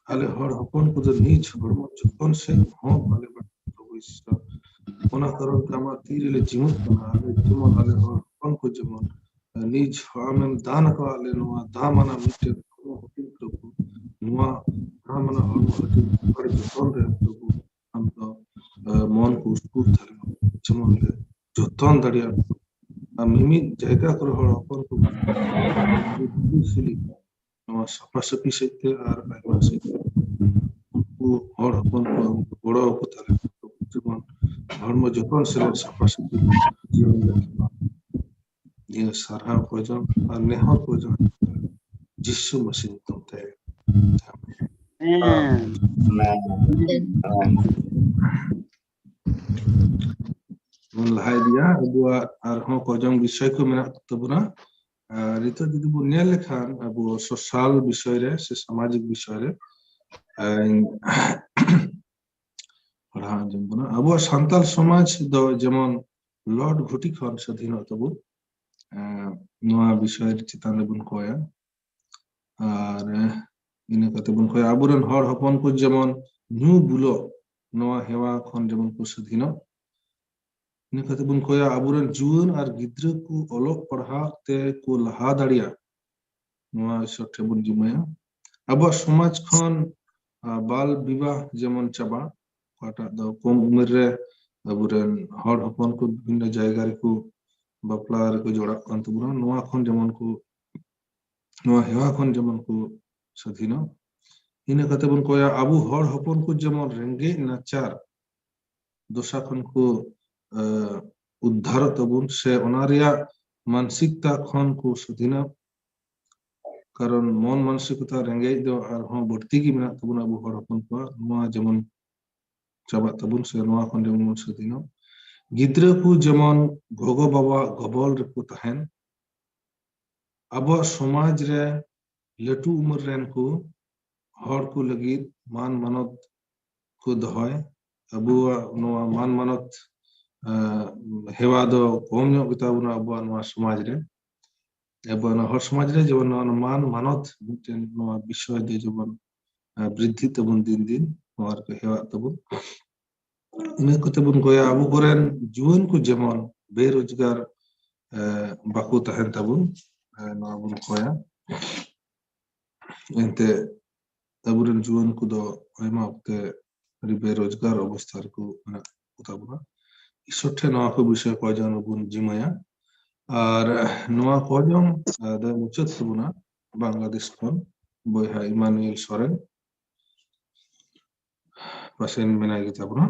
आले हर हपन को जो नीच धर्म जतन से हो आले प्रभु ईश्वर ओना करण कामा तीरेले जीवन बना आले जीवन आले हर हपन को जीवन नीच आमेन दान का आले नुआ दामना मिटे प्रभु नुआ mana hor joton re probu am to mon ko uskur thale jemon le joton daria mimi jayga kor hor hopon ko sili no sapa sapi sekte ar ayma sekte ko hor hopon ko boro ko thale jemon ধর্ম যখন ছিল sapa sapi জীবন ये sarha kojon ar neho kojon jissu masin tonte lahay dia abuat arhon kojong bishoy ko menak tabuna rito jodi bu nel lekhan abu social bishoy re se samajik bishoy re paham jembuna abu santal samaj do jemon lord ghuti khon sadhino tabu noa bishoy chitan bun koya ar ina kate bun koya aburan hor hopon ko jemon new bulo noa hewa khon jemon ko sadhino ina kate bun koya aburan juan ar gidra ko olok parha te ko laha daria noa sotte bun jimaya abu samaj khon bal bibah jemon chaba kata do kom umur re aburan hor hopon ko bibhinno jayga re ko bapla re ko jodak kan tabuna noa khon jemon ko noa hewa khon jemon ko sadhino ina kate bun koya abu hor hopon ko jemon renge nachar dosha khon ko uddhar tabun se onaria mansikta khon ko sadhino karon mon mansikta renge do ar hon borti gi menak tabun abu hor hopon ko noa jemon chaba tabun se noa khon jemon sadhino gidra ko jemon gogo baba gobol re ko tahen abo samaj re latu umur ren ko hor ko lagid man manot ko dohoy abu noa man manot hewa do kom nyok gitabuna abu noa samaj re abu na hor samaj re jemon noa man manot miten noa bishoy de jemon bridhi tabun din din noa ko hewa tabun ina ko tabun koya abu koren juan ko jemon berojgar baku tahen tabun noa bun koya ente aburen juan ko do ayma okte ri berojgar obosthar ko menak tabuna isotte noa ko bishoy kojon bun jimaya ar noa kojon da muchat tabuna bangladesh khon boyha Emmanuel Soren pasen menai gitabuna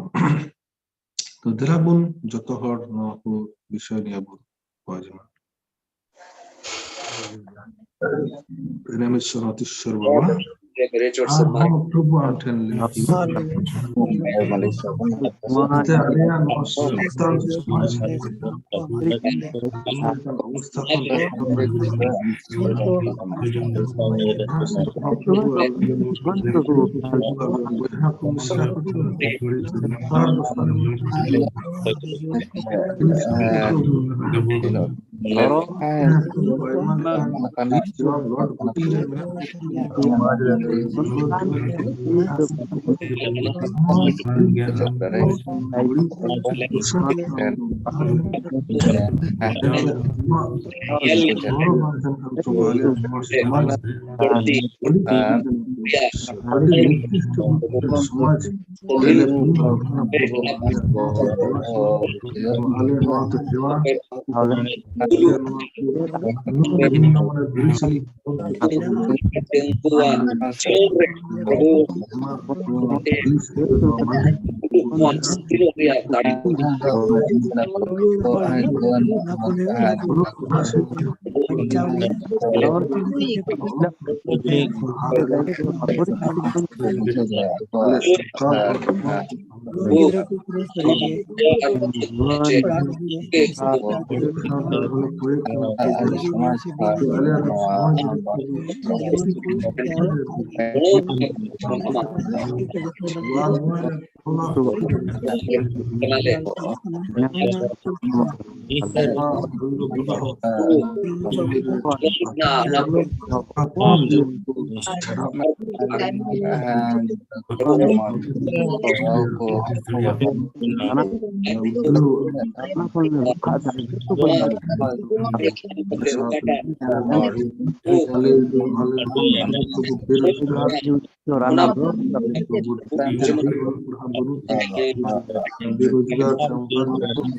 to delabun joto hor noa ko bishoy niya bun kojon Prenamit Sonatishwar Baba Prabhu Anten Una बेरोजगार संवर्ग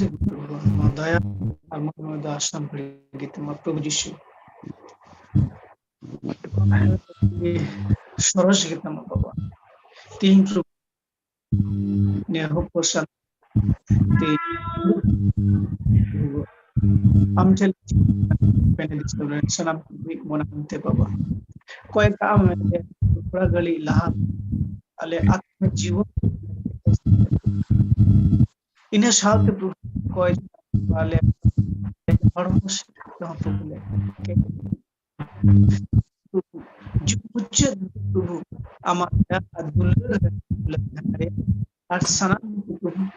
युक्त दया आश्रम प्रभु जीशु सरस गीत बाबा तीन ने हो पोषण आमचे सनाम मोनाते बाबा कोई काम है थोड़ा गली लहा अले आत्म जीवन इन्हें साथ कोई वाले परमश यहाँ तो बोले जो कुछ प्रभु हमारा दुलर है और सनाम प्रभु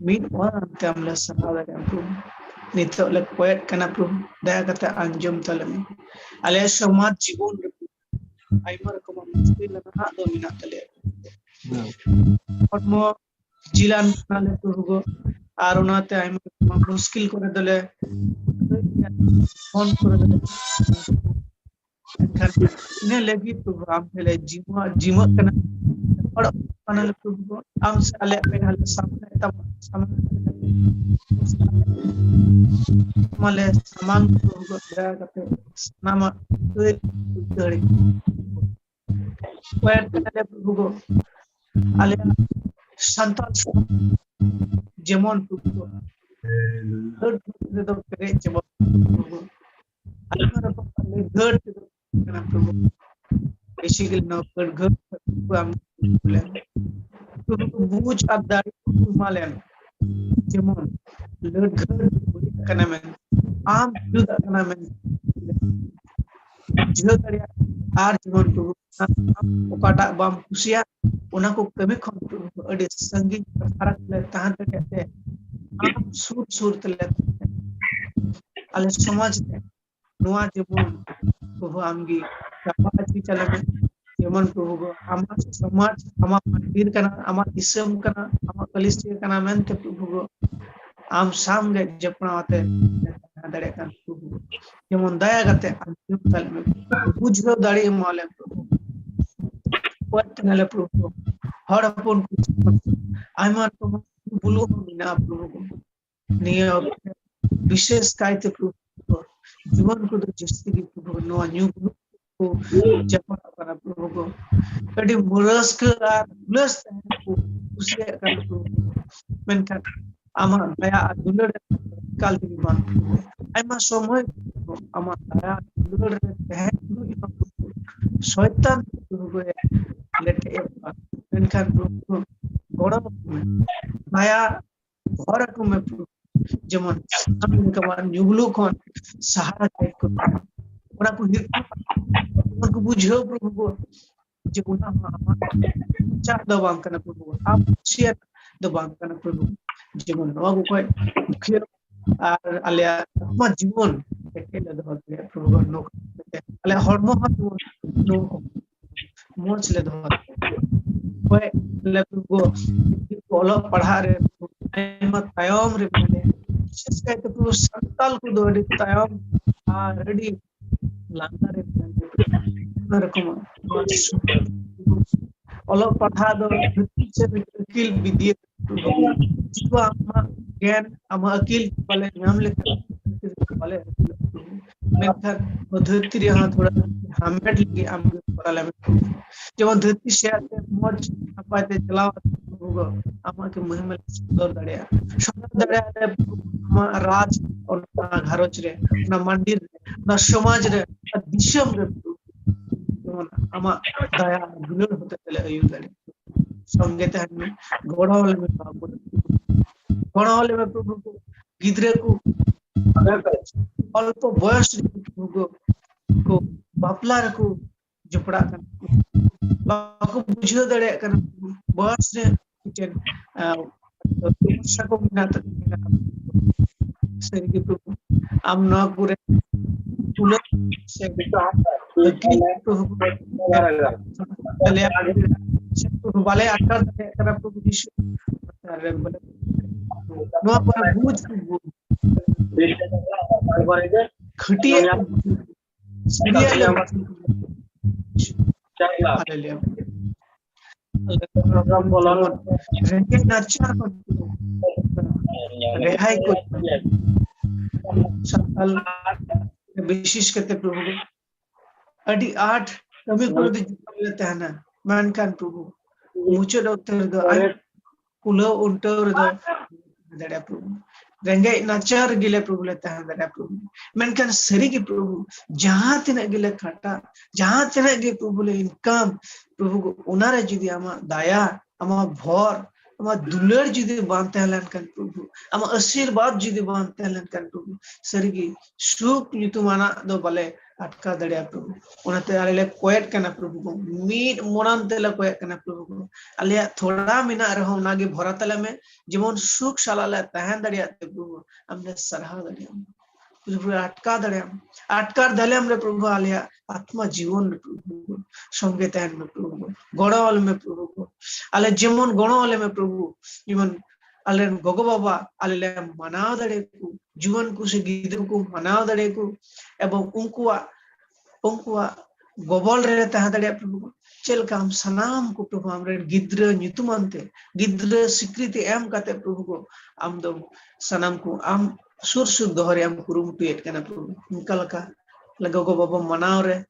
मीट और अंत हमला सनादा है प्रभु नित्य लग पोएट करना प्रभु दया करते अंजुम तलम अले समाज जीवन आइमर को मुश्किल लगा दो मिनट तले और मो जिलान नाले प्रभु आरोनाते आइमर मुश्किल करे दले फोन करे दले ने लगी प्रभु आम पहले जीवा करना और अनल प्रभु आम से अले पहले सामने तब सामने मले सामान प्रभु दया करते नाम दड़ी पैर करने प्रभु अले संतान जेमन प्रभु तो करे जेमन प्रभु अले घर करना प्रभु बेसिकली ना घर प्रभु हम बोले प्रभु बूझ अदारी माले जेमन लड़ घर करना में आम जुदा करना में जुदा करे आर जेमन प्रभु ओकाटा बाम खुशिया उना को कभी खन प्रभु अडे संगीत फरक ले तान कहते आम सुर सुर तले अले समाज में नुआ जेमन प्रभु आमगी कापाची चले जेमन प्रभु आमा समाज आमा मंदिर कना आमा इसम कना आमा कलिस्टिया कना मेनते प्रभु आम सामगे जपनाते दड़े kan प्रभु जेमन दया करते अंतिम तल में बुझो दाड़ी माले प्रभु पट नले प्रभु हर अपन आइमान प्रभु बुलो मिना प्रभु निय विशेष कायते प्रभु जीवन को जस्ती की प्रभु नो न्यू को जपना करा प्रभु कडी मुरस के प्लस को उसे कर प्रभु मेनका आमा दया दुलर काल दी मान आइमा समय आमा दया दुलर है शैतान प्रभु लेटे मेनका प्रभु गोड़ा दया घर को में जेमन हम कमान युगलो कोन सहारा टाइप को ओना को हिर को बुझो प्रभु जे उना चा दबांग करना प्रभु आप शेयर दबांग करना प्रभु जेमन नवा को कोई मुख्य आर आलिया मा जीवन एकेले दबांग प्रभु नो आलिया हरमो नो मोच ले दो कोई ले प्रभु बोलो पढ़ा रे मत तायम रे बोले विशेष करके प्रभु संताल को दो तायम रेडी लांगा रे रकम ओलो पढ़ा दो से अकील विद्या जिवा आमा ज्ञान आमा अकील वाले नाम लेकर वाले मेंथर धरती रे हां थोड़ा हमेट लगी आम पराले जेमन धरती से आते मोज अपाते चलाव होगो आमा के महिमा सुंदर दड़िया राज और घरोच रे ना मंदिर ना समाज रे दिशम रे आमा दया दुलर होते चले आयु दड़े संगे तहन गोड़ावल में बाबू गोड़ावल में प्रभु को गिदरे को अल्प बयस को बापला को जपड़ा कर बाको बुझो दड़े कर बयस रे टेन सको मिनात सरी के प्रभु आम न पूरे तुलक से प्रभु वाले आकर कर प्रभु यीशु नो पर बुझ खटिए विशेष करते प्रभु अड़ी 8 कमी को लेते हैं ना मान कान प्रभु मुझे डॉक्टर दो कुलो उल्टो दो दड़ा प्रभु रंगे नाचार गिले प्रभु लेते हैं दड़ा प्रभु मान कान सरी की प्रभु जहाँ तिना गिले खाटा जहाँ तिना गे प्रभु ले इनकम प्रभु को उनारे जुदी आमा दाया आमा भोर आमा दुलर जुदी बांधते हैं लनकन प्रभु आमा आशीर्वाद जुदी बांधते हैं लनकन प्रभु सरी की सुख युतुमाना दो बले अटका दड़िया प्रभु उनते आले कोयट कना प्रभु को मीट मोरान तेला कोयट कना प्रभु को आले थोड़ा मिना रहो नागे भरा तले में जेमन सुख शालाले तहन दड़िया प्रभु हमने सरहा दड़िया प्रभु अटका दले हमरे प्रभु आले आत्मा जीवन में प्रभु संगे तहन में प्रभु गोड़ावल में प्रभु को आले जेमन गोड़ावल में प्रभु जीवन आले गोगो बाबा आले मनाव दड़े को जीवन को से गिदर को मनाव दड़े को एवं उनकुआ गोबल रे तहा दड़े प्रभु चल काम सनाम को प्रभु हमरे गिदर नितुमंते गिदर स्वीकृति एम काते प्रभु को आम दो सनाम को आम सुर सुर दोहरे आम कुरुमुटुएट कना प्रभु उनका लगा गो बाबा मनाव रे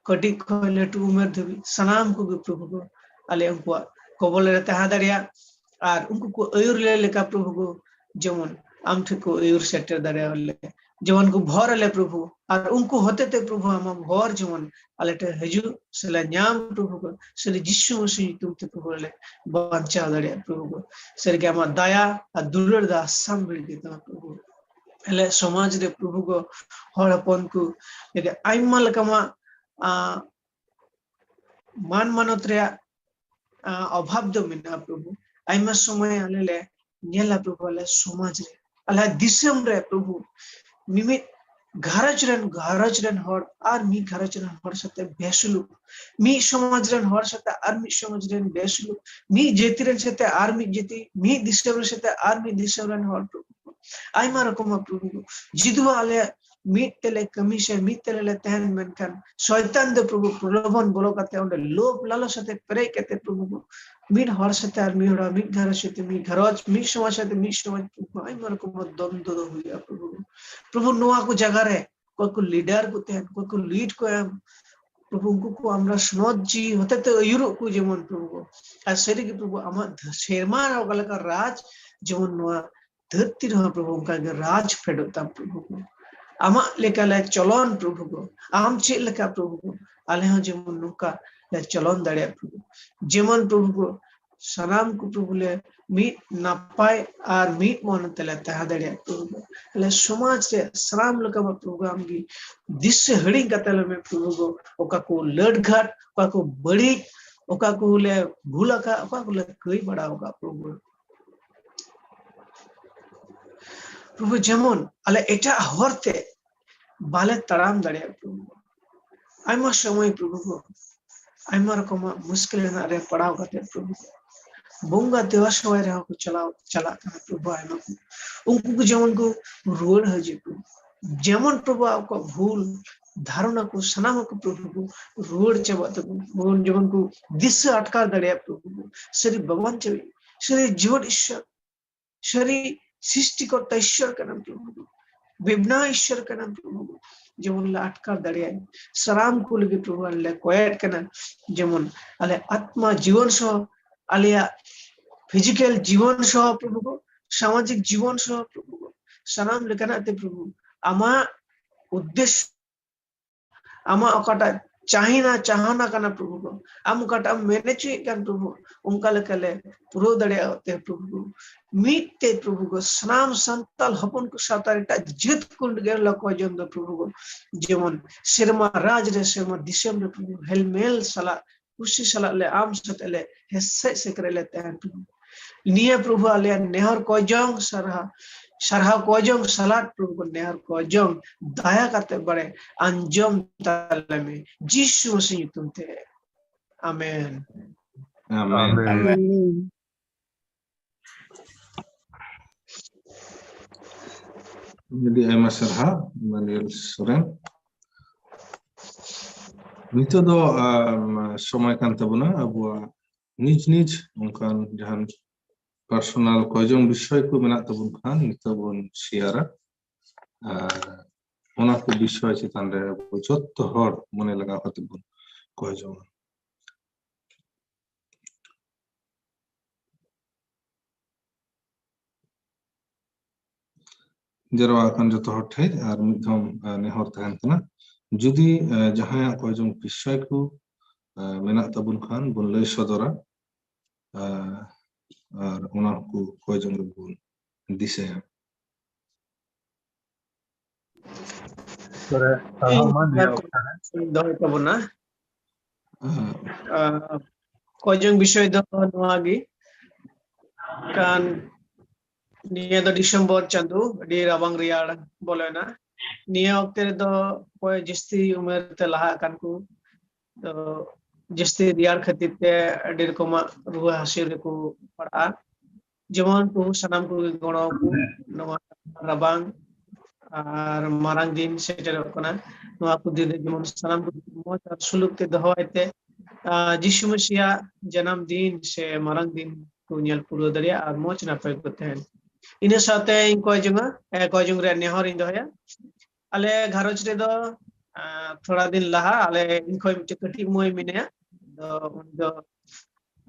कटी खोले टू उमर धबी सनाम को प्रभु को आले उनकुआ गोबल रे तहा दड़िया और उनको को अयुर ले लेका प्रभु को जेमन आम ठको अयुर सेटर दड़िया ले जेमन को भर ले प्रभु और उनको होते थे प्रभु हम भर जेमन आलेटे हजू सला न्याम प्रभु को सरी जिसु मसीह तुम ते प्रभु ले बंचा दड़िया प्रभु को सरी के हम दया और दुलर दा संबिल के प्रभु ले समाज रे प्रभु को हड़पन को लेके आइमा लकमा मान मानत रे अभाव दो मिना प्रभु आइमा समय आले नेला प्रभु ले समाज रे अला दिसम रे प्रभु मिमित घरच रन हर और मी घरच रन हर सते बेसलु मी समाज रन हर सते और मी समाज रन बेसलु मी जेति रन सते और मी जेति मी दिसम रन सते और मी दिसम रन हर प्रभु आइमा रकम प्रभु जिदु आले मीट तेले कमी से मीट तेले तहन मनकन शैतान दे प्रभु प्रलोभन बोलो करते उन्हें लोभ लालच सते प्रे कहते प्रभु को मीट हर सते और मी होड़ा मीट घर सते मी घरज मी समाज सते मी समाज आइमा रकम द्वंद्व हुआ प्रभु नोआ को जगह रे कोई को लीडर को तहन कोई को लीड को प्रभु को हमरा स्नोद जी होते तो अयुरो को जेमन प्रभु को आश्चर्य की प्रभु आमा शेरमार होगल का राज जेमन नोआ धरती रहा प्रभु का राज फेडोता प्रभु को आमा लेका ले चलन प्रभु को आम चे लेका प्रभु को आले हो जेमन नुका ले चलन दड़े प्रभु जेमन प्रभु को सनाम को प्रभु ले मीट नापाय और मीट मन तले तहा दड़े प्रभु को ले समाज रे सनाम लेका प्रभु आम की दिस हड़िंग कतल में प्रभु को ओका को लड़घाट ओका को बड़ी ओका को ले भूला का ओका को ले कई बड़ा होगा प्रभु प्रभु जेमन आले एटा हरते बाले तड़ाम दड़े प्रभु आइमा समय प्रभु को ᱟᱭᱢᱟ ᱨᱚᱠᱚᱢᱟᱜ ᱢᱩᱥᱠᱤᱞ ᱨᱮᱱᱟᱜ ᱨᱮ ᱯᱟᱲᱟᱣ ᱠᱟᱛᱮ ᱯᱨᱚᱵᱷᱩ ᱵᱚᱸᱜᱟ ᱫᱮᱣᱟ ᱥᱮᱵᱟᱭ ᱨᱮᱦᱚᱸ ᱠᱚ ᱪᱟᱞᱟᱜ ᱠᱟᱱᱟ ᱯᱨᱚᱵᱷᱩ ᱟᱭᱢᱟ ᱠᱚ ᱩᱱᱠᱩ ᱠᱚ ᱡᱮᱢᱚᱱ ᱠᱚ ᱨᱩᱣᱟᱹᱲ ᱦᱤᱡᱩᱜ ᱠᱚ যেমন প্রভু আকুয়ার ভুল ধারণা কো সানাম কো প্রভু কো রুয়াড় চাবা তকো মন যেমন কো দিশা আটকার দাঁড়িয়ে প্রভু কো সরি ভগবান চাই সরি জীবন ঈশ্বর সরি সৃষ্টিকর্তা ঈশ্বর का नाम प्रभु को विभना ঈশ্বর का नाम प्रभु को যেমন আটকার দাঁড়িয়ে সালাম কো লগে প্রভু আল্লাহ কোয়েট কেনা যেমন আলে আত্মা জীবন সহ আলিয়া ফিজিক্যাল জীবন সহ প্রভু को সামাজিক জীবন সহ প্রভু को সালাম লেখানাতে প্রভু आमा उद्देश्य आमा ओकाटा चाहिना चाहना करना प्रभु को आम ओकाटा मैनेज कर प्रभु उनका लेकले पुरो दड़े प्रभु को मीते प्रभु को स्नाम संताल हपन को सातारिटा जित कुंड गेर लको जंद प्रभु को जेमन शर्मा राज रे शर्मा दिसम रे प्रभु हेलमेल सला खुशी सला ले आम सतले हेसे से करले तहन प्रभु निया प्रभु आले नेहर को जंग सरहा कोजों सलाट प्रभु को नेहर कोजों दया करते बड़े अंजम ताले में जीसु मसीह तुम थे आमेन आमेन jadi ayma sarha Manuel Soren nito do somay kan tabuna abuwa nij onkan jahan personal kojong বিষয় ko menak tabun khan nito bon share ona ko বিষয় chetan re jotto hor mone laga kate bon kojong जरा akan joto hor thai ar midhom nehor tahan kana judi jahaya kojong বিষয় ko menak tabun khan bon lay sodora আর ওনার কয়জন গুণ দিছে করে সালমান না কয়জন বিষয় দ নোয়াগি কান নিয়ে দ ডিসেম্বর চাঁদু ডি রাবাং রিয়াড় বলে না নিয়ে অক্তে দ কয় জস্তি উমের তে লাহা কান কু তো जस्ते रियार खातिर ते डेर कोमा रुआ हासिर को पड़ा जेमन को सनाम को गणो को नवा रबांग और मारांग दिन सेटर कोना नवा को दिन जेमन सनाम को मोच और सुलुक ते दहवाइते यीशु मसीह जन्मदिन से मारांग दिन को नेल पुरो दरिया और मोच ना पे कोते हैं इने साथे इन कोजंग रे नेहर इन दहया आले घरज रे दो थोड़ा दिन लहा आले इनको कटी मोय मिने दो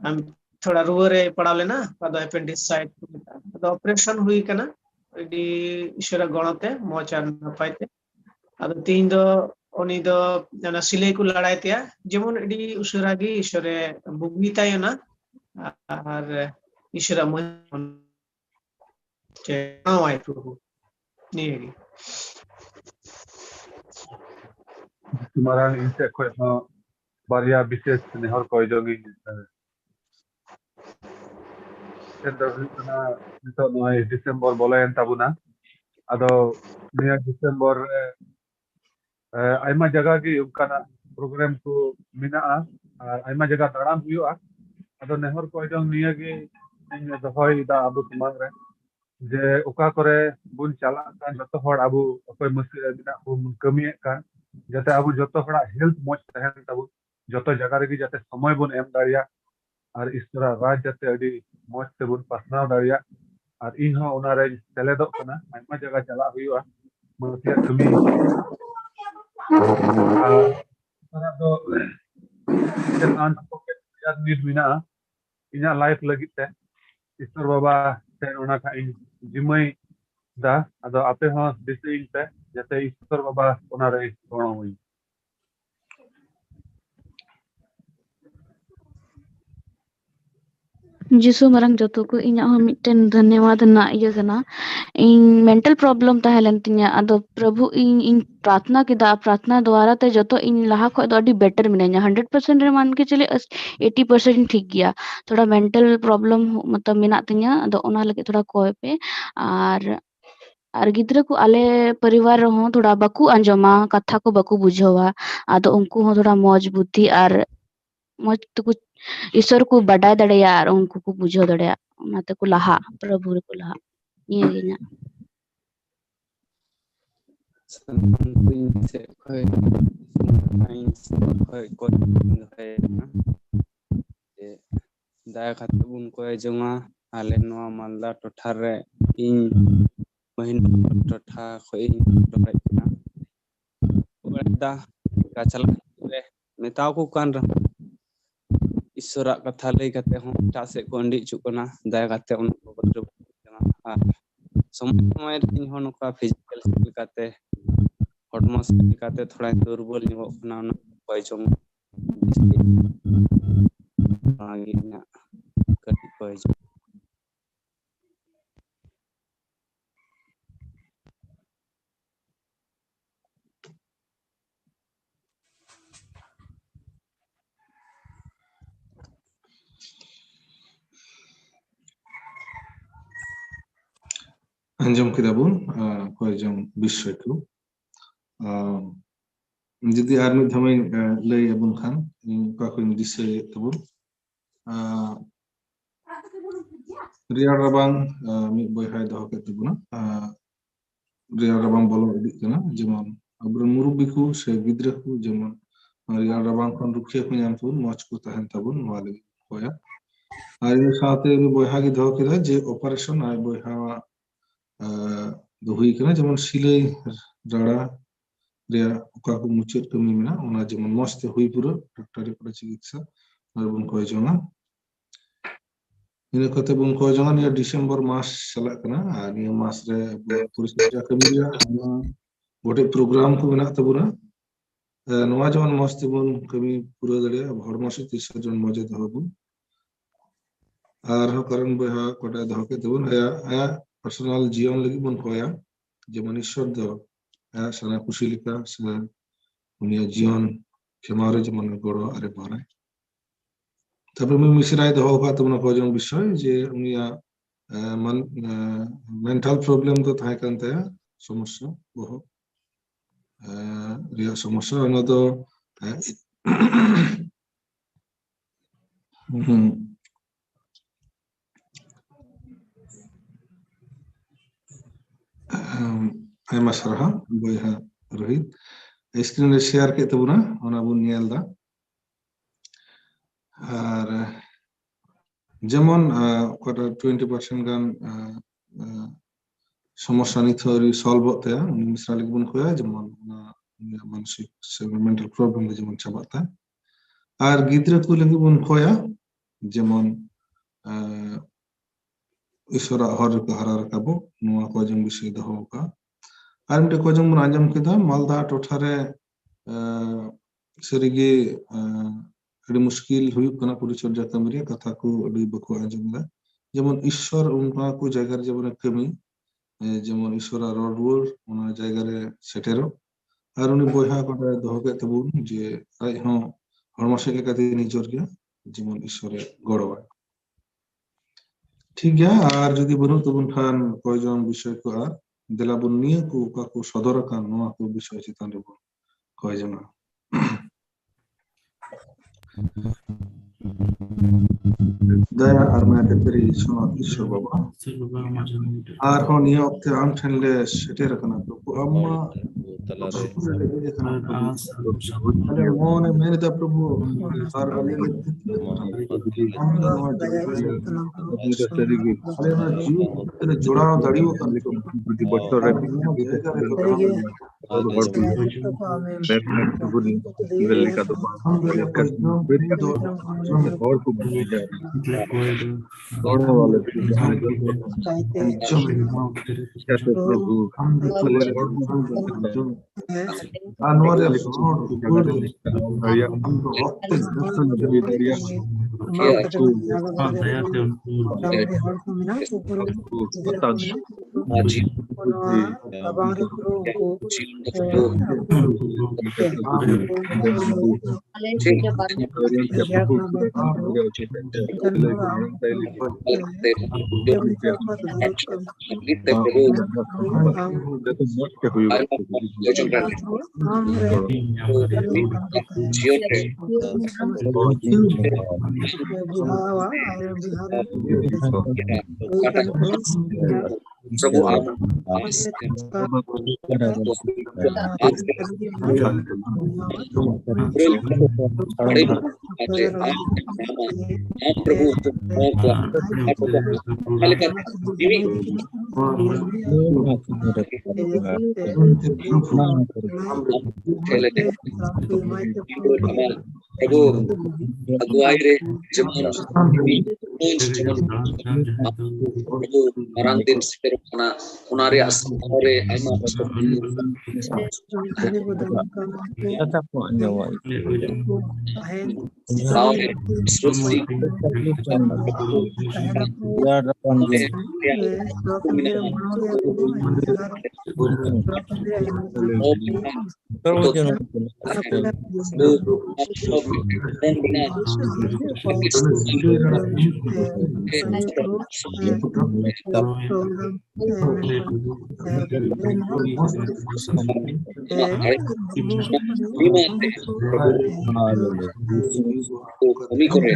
हम थोड़ा रुआ रे पड़ा लेना पादो एपेंडिसाइट तो ऑपरेशन हुई कना इडी ईश्वर गणते मोचा न पाइते अद तीन दो उनी दो जना सिले को लड़ाइतिया जेमन इडी उसरागी ईश्वरे बुगीताय ना और ईश्वर मन के नावाय प्रभु Negi marang inte ko no baria bises nehor koyjongi endo na nito noy December bolen tabuna ado niya December ayma jaga gi unkana program ko minaa ayma jaga daran huyu'a ado nehor koyjong niya gi ᱤᱧ ᱫᱚᱦᱚᱭ ᱫᱟ ᱟᱵᱚ ᱥᱚᱢᱟᱡᱽ ᱨᱮ ᱡᱮ ᱚᱠᱟ ᱠᱚᱨᱮ ᱵᱚᱱ ᱪᱟᱞᱟᱜ ᱠᱟᱱ ᱡᱚᱛᱚ ᱦᱚᱲ ᱟᱵᱚ ᱚᱠᱚᱭ ᱢᱩᱥᱠᱤᱞ ᱨᱮ ᱢᱮᱱᱟᱜ ᱵᱚᱱ ᱠᱟᱹᱢᱤᱭᱮᱫ ᱠᱟᱱ যাতে আবু যত হড়া হেলথ মজ তাহেন তাবু যত জায়গা রেগি যাতে সময় বন এম দাঁড়িয়া আর ইস্তরা রাজ যাতে আদি মজ তে বন পাসনাও দাঁড়িয়া আর ইন হ ওনারে সেলেদক কানা আইমা জায়গা চালা হুইয়া মতিয়া তুমি আর তো তেনান পকে ইয়ার নিড মিনা ইনা লাইফ লাগি তে ইস্তর বাবা তে ওনা কা in জিমাই da ado ape ho dising te jate Ishwar baba onare gono hui जिसु मरंग जतो को इना हो मिटन धन्यवाद ना इया कना इन मेंटल प्रॉब्लम ताहेलन तिया अदो प्रभु इन प्रार्थना किदा प्रार्थना द्वारा ते जतो इन लाहा खो दो बेटर मिने냐 100% रे मान के चले 80% ठीक गया थोड़ा मेंटल प्रॉब्लम मतलब मिना तिया अदो ओना लगे थोड़ा कोय पे और गिद्रा को आले परिवार रहो थोड़ा बाकू अंजमा कथा को बाकू बुझवा आदो उनको हो थोड़ा मौज बुद्धि और मौज तको ईश्वर को बडाय दड़ेया और उनको को बुझो दड़ेया ओनाते को लाहा प्रभु को लाहा निया गिना daya kata bun ko jonga ale no malda tothare in mahin totha ko in dorai na da kachala re metaw ko kan ईश्वर कथा लई कते हम टासे को अंडी चुकना दया कते उन को बद्र आ समय इन हो नका फिजिकल स्किल कते हॉर्मोन स्किल कते थोड़ा दुर्बल निवो ना कोई चम आगे ना कति कोई anjom kida bun koyjong bishoy ko jodi ar mid dhamai lay abun khan ka ko disay tabun riyar rabang mi boy hay doh ke tabuna riyar rabang bolo idik kana jemon abron murubi ko se gidra ko jemon riyar rabang kon rukhe ko nyam tun moch ko tahen tabun wale koya ar in saate mi boy ha gi doh kida je operation ay boy ha do hui kana jemon silai rara ria oka ko muchet kami mena ona jemon moste hui pura doctor ko chikitsa arbon koy jonga ina kote bun koy jonga ni December mas salak kana ni mas re purisja kami ria bote program ko mena tabuna noa jemon moste bun kami pura dare hormo se 30 jon moje dohbun ar ho karan boha kota dohke tabun aya personal जीवन लगी बन खोया जमन ईश्वर दो सना खुशी लिखा सना उनिया जीवन क्षमारे जमन गोड़ो अरे बारे तब मैं मिश्राय दो होगा तो ना खोजन विषय जे उनिया मन मेंटल प्रॉब्लम तो था करते हैं समस्या बहुत रिया समस्या ना तो ayma sarha boyha rohit screen re share ke tabuna ona bun niel da ar jemon kota 20% gan সমস্যা ni theory solve hote ya misal bun khoya jemon মানসিক mental problem jemon chabata ar gidra ko lagi bun khoya jemon ईश्वरा हर को हरा रकाबो नुआ को जंग विषय दहो का आर मटे को जंग आंजम केदा मालदा टोठारे सरिगे अड़ी मुश्किल हुई कना परिचर्या कमरे कथा को अड़ी बको आंजम दा जेमन ईश्वर उनका को जगह जेमन कमी जेमन ईश्वरा रोडवर ओना जगह रे सेटेरो आर उनी बोहा को दहो के तबुन जे आइ हो हरमसे के कति निजर गया जेमन ईश्वरे गड़वा ठीक है আর যদি বলুন তখন খান কয়জন বিষয় কো আর দেলাবুন নিয়ে কো কাকো সদর কান নোয়া কো বিষয় চিতান রে কয়জন দয়া আর মাতে তেরি শোনা ঈশ্বর বাবা আর হন নিয়ে অক্তে আম ঠেনলে সেটে রাখনা তো আম্মা মনে মেনে দা প্রভু আর বলে जोड़ा दाढ़ियों का बच्चों रे और को दौड़ने वाले प्रभु Maji abang re pro ko Prabu aguaire jemun Prabu marantin sekeru kana unari asore aima Laure Srusti kami kore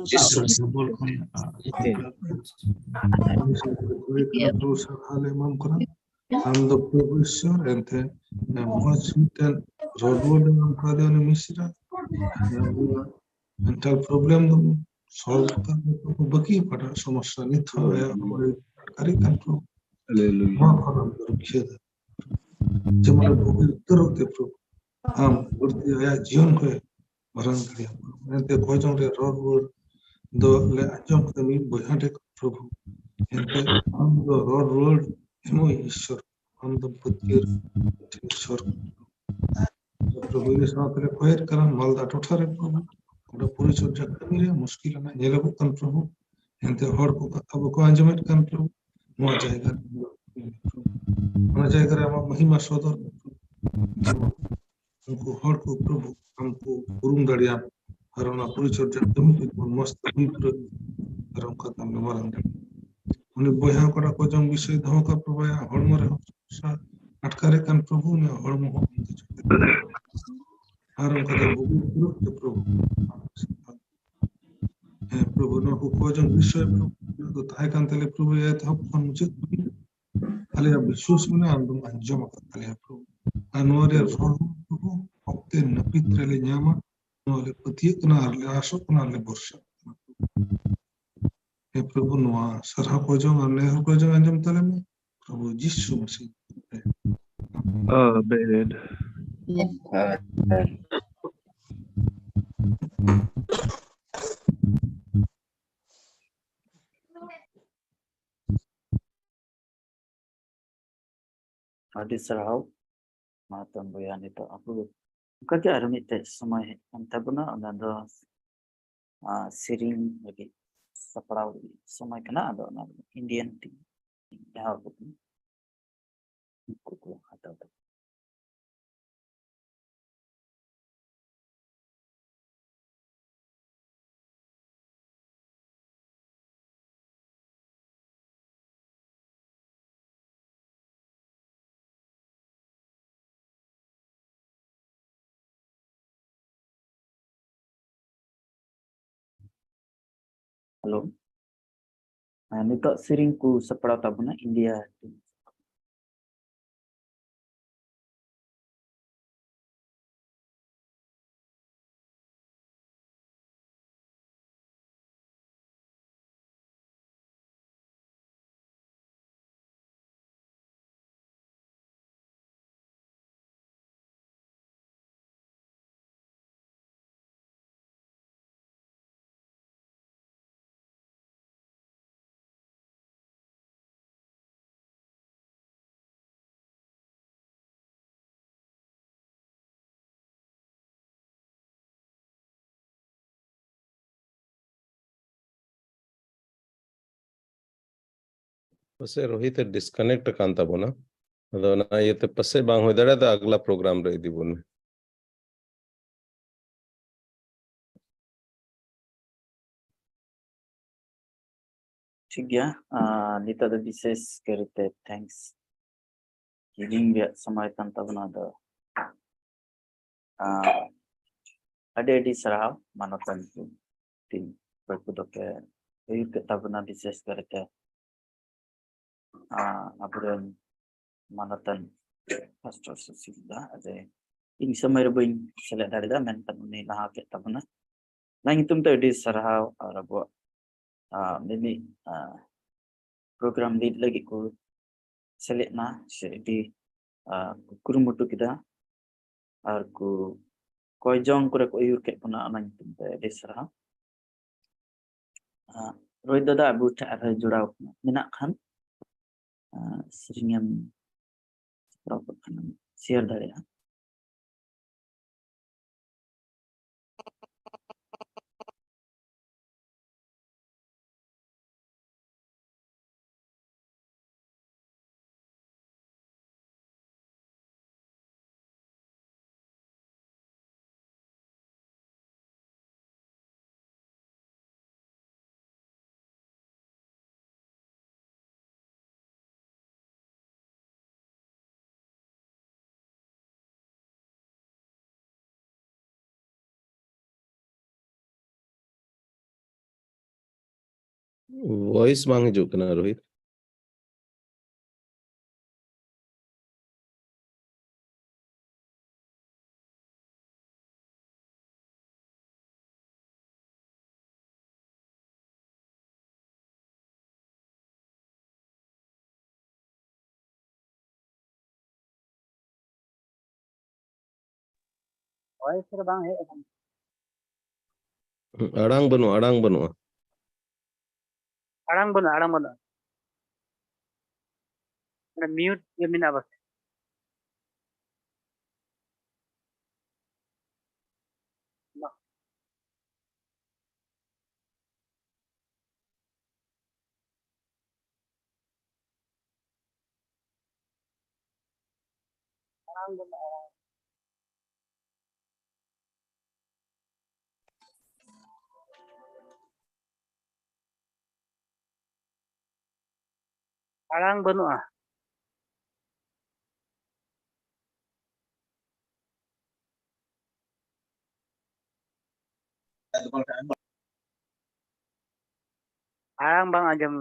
Jesus. I'm the professor and then hospital road misra mental problem solve baki pada समस्या नहीं था करी control जमाने भोगी उत्तर होते प्रभु हम उड़ती आया जीवन को मरण करिया मैंने खोजों रे रोड दो ले अंजम कमी बहाटे प्रभु एंते हम दो रोड एमो ईश्वर हम दो पुत्र ईश्वर प्रभु ने साथरे खोयर करा मालदा टोठारे प्रभु ओडा परिचर्या कमी रे मुश्किल ना नेलबो कन प्रभु एंते हर को अब को अंजमेट कन प्रभु मोआ जाएगा मोआ जाएगा हम महिमा सदर हमको हर को प्रभु हमको गुरुम दड़िया हरना परिचर्या कमी मस्त विप्र हरम खत्म में मरण उन्हें बया कड़ा को जम विषय धो का प्रभु या हरम रे अटकारे कन प्रभु ने हरम हो हरम खत्म भोगी प्रभु है प्रभु ने को जम विषय प्रभु तो ताई कान तले प्रभु ये तो हम मुझे खाली विश्वास में अंदम अंजम तले प्रभु अनवरे प्रभु ओके नपित्र ले न्यामा नोले पतिय कना ले आशो कना ले वर्षा हे प्रभु नवा सरहा को जम अने को जम अंजम तले में प्रभु यीशु मसीह Amen. Adi sarau matan boyan itu aku kerja rumit semua entah guna ada sering lagi separau semua kena ada Indian team dah aku kuku atau halo. Nah, nito sering ku separau tabuna India team. ᱯᱟᱥᱮ Rohit disconnect ᱟᱠᱟᱱ ᱛᱟᱵᱚᱱᱟ ᱟᱫᱚ ᱚᱱᱟ ᱤᱭᱟᱹᱛᱮ ᱯᱟᱥᱮ ᱵᱟᱝ ᱦᱩᱭ ᱫᱟᱲᱮᱭᱟᱜᱼᱟ ᱟᱜᱞᱟ ᱯᱨᱳᱜᱨᱟᱢ ᱨᱮ ᱤᱫᱤ ᱵᱚᱱ ᱢᱮ ठीक गया निता द विशेष करते थैंक्स हीलिंग रे समय तन तबना द अडे अडी सराव मानतन तीन प्रकुद के एक तबना विशेष करते अबरन मानतन पास्टर सुशीला अजे इन समय रे बइन सेले दाड़ीदा मेनतन उनी लहा के तबना लाइन तुम तो अडी सराव और अब ini program lead lagi ku select na di kurumutu kita ar ku kojong kure ko yur ke puna anang tumpe desra roy dada abu ta ada jurau minak kan seringam berapa kan share dari ya voice bang hijuk kena Rohit bang hej arang banua arang bana ada mute ya mina bas arang bana arang banua arang bang ajam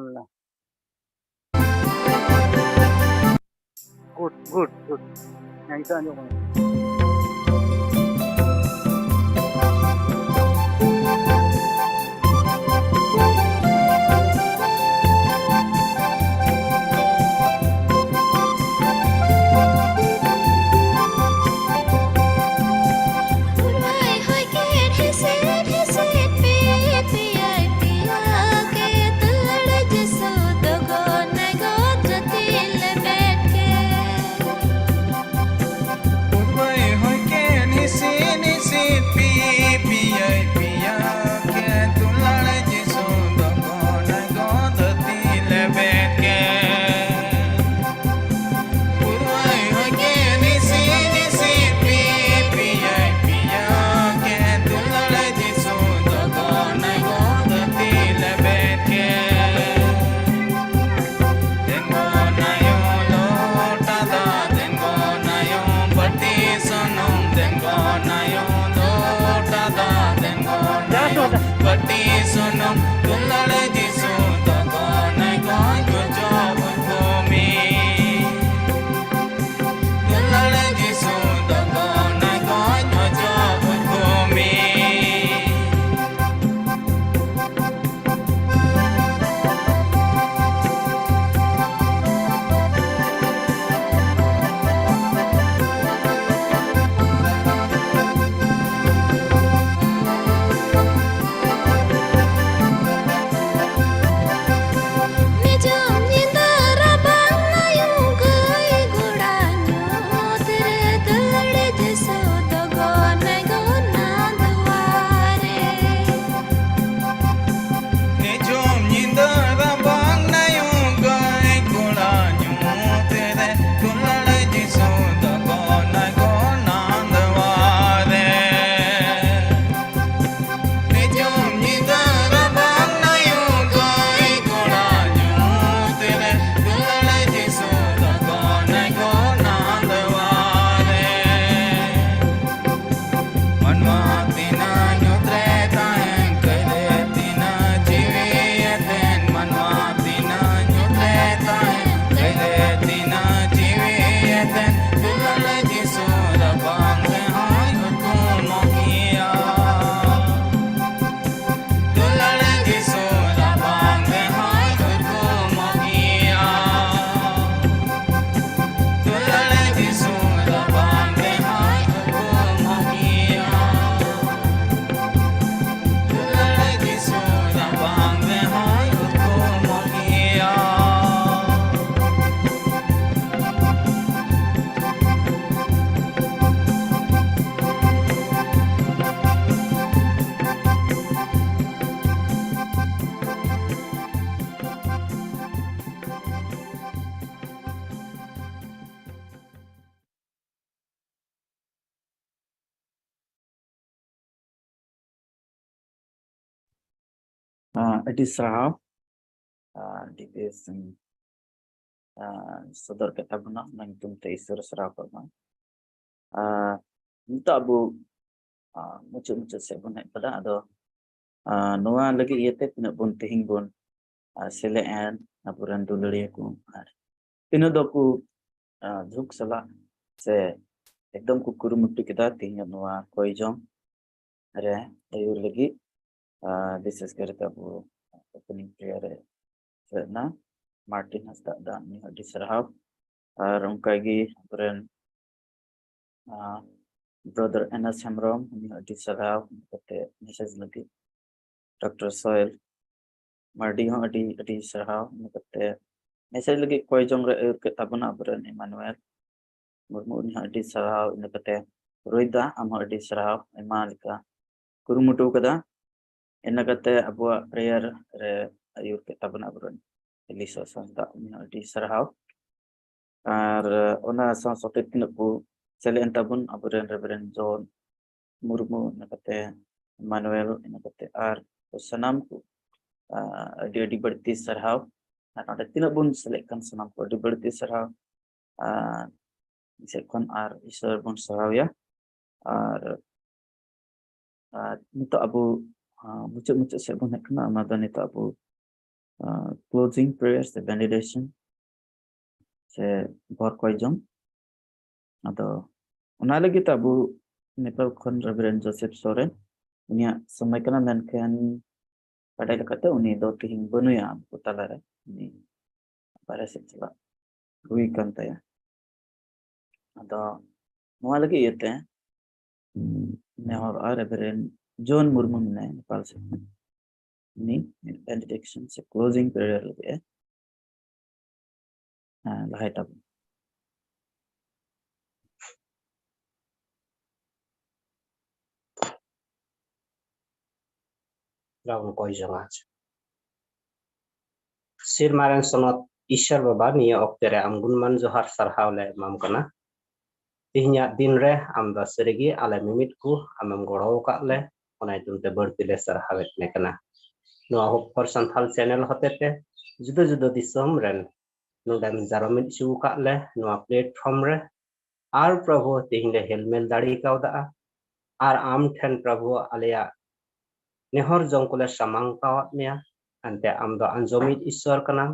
good yang itu anjung Goodbye. ᱟᱹᱰᱤ ᱥᱟᱨᱦᱟᱣ ᱟᱹᱰᱤ ᱵᱮᱥ ᱥᱚᱫᱚᱨ ᱠᱮᱫ ᱛᱟᱵᱚᱱᱟ ᱚᱱᱟ ᱧᱩᱛᱩᱢ ᱛᱮ ᱤᱥᱥᱚᱨ ᱥᱟᱨᱦᱟᱣ ᱠᱚᱜᱼᱢᱟ ᱱᱤᱛᱚᱜ ᱟᱵᱚ ᱢᱩᱪᱟᱹᱫ ᱥᱮᱫ ᱵᱚᱱ ᱦᱮᱡ ᱠᱟᱫᱟ ᱟᱫᱚ ᱱᱚᱣᱟ ᱞᱟᱹᱜᱤᱫ ᱤᱭᱟᱹᱛᱮ ᱛᱤᱱᱟᱹᱜ ᱵᱚᱱ ᱛᱮᱦᱮᱧ ᱵᱚᱱ ᱥᱮᱞᱮᱫ ᱮᱱ ᱟᱵᱚᱨᱮᱱ ᱫᱩᱞᱟᱹᱲᱤᱭᱟᱹ ᱠᱚ ᱟᱨ ᱛᱤᱱᱟᱹᱜ ᱫᱚᱠᱚ ᱡᱷᱩᱠ ᱥᱟᱞᱟᱜ ᱥᱮ ᱮᱠᱫᱚᱢ ᱠᱚ ᱠᱩᱨᱩᱢᱩᱴᱩ ᱠᱮᱫᱟ ᱛᱮᱦᱮᱧ ᱱᱚᱣᱟ ᱠᱚᱭ ᱡᱚᱝ ᱨᱮ ᱟᱹᱭᱩᱨ ᱞᱟᱹᱜᱤᱫ বিশেষ করে আবু ওপেনিং প্লেয়ারে না Martin Hansda da ni adi sarhaw ar ongkagi apuren brother Anas Hamrom ni adi sarhaw kate message lagi Dr. Soil Mardi ho adi sarhaw ni kate message lagi koy jong re ayur ke tabuna apuren Emmanuel Murmu ni adi sarhaw ni kate Roida am adi sarhaw emalika kurumutu kada ina kate abuak prayer re ayur ke tabuna apuren Elisa Santa ni adi sarhaw ar ona sote tinap po selain tabun apuren Reverend John Murmu nakate Emmanuel nakate ar sanam ko adi berarti sarhaw ar ada tinap pun selekan sanam ko adi berarti sarhaw sekon ar isor pun sarhaw ya ar nito abu mucuk saya pun nak kena amadan nito abu closing prayers the benediction se bor koy jong ado ona lagi tabu Nepal khon Reverend Joseph Soren unia samay kana menkan pada kata uni do tihing bunuya putalare ni para sila hui kanta ya ado noa lagi yete nehor Reverend John Murmu ne Nepal se ni benediction se closing prayer lagi lahai tabu Raun koy jong Sir Marang Sonot Ishar Baba niya oktere am gunman johar sarhaw le mam kana tihnya din re am da serigi ale mimit ku amam goro ka le onai tunte berti le sarhawet ne kana no hok for santhal channel hotete judo disom ren no dam jaromit chu ka le no platform re ar prabhu tihnya helmel dadi kauda ar am then prabhu alaya nehor jongkule samang kawat mea ante am do anjomit ishwar kanam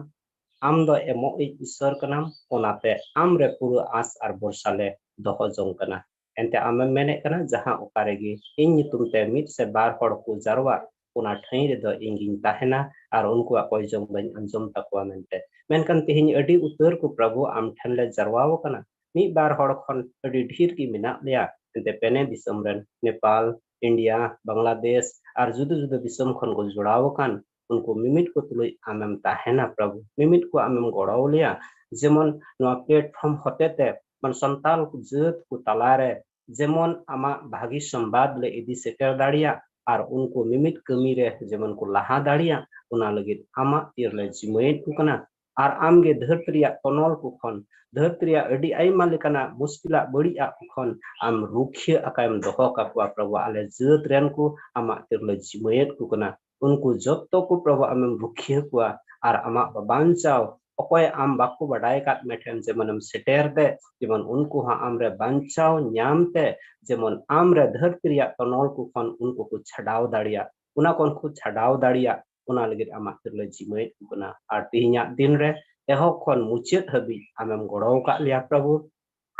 am do emoit ishwar kanam onate amre puru as ar borsale doho jong kana ente am mene kana jaha okaregi in nyutum te mit se bar hor ku jarwa ona thain re do ingin tahena ar unku akoy jong ban anjom takwa mente menkan tihini adi utur ku prabhu am than le jarwa kana mi bar hor khon adi dhir ki mina leya ente pene disomren Nepal India Bangladesh ar judo disom khon ko jodaw kan unku mimit ko tuloi amam tahena prabhu mimit ko amam goraw leya jemon no platform hotete man santal ku jeut ku talare jemon ama bhagi sambad le idi seter daria ar unku mimit kami re jemon ku laha daria una lagit ama tirle jimet ku kana ar amge dhartriya tonol ku khon dhartriya adi aima lekana muskila bari a khon am rukhya akam doho ka prabhu ale jeut ren ku ama tirle jimet ku kana unku jotto ku prabhu amam rukhya ku ar ama babancao okoy am bakku badai kat methen jemonam seter de jemon unku ha amre bancao nyamte jemon amre dhartriya tonol ku khon unku ku chhadaw daria una kon ku chhadaw daria una lagit ama tirle jimet ku kana ar tihinya din re eho khon muchet habi amam gorow ka lia prabhu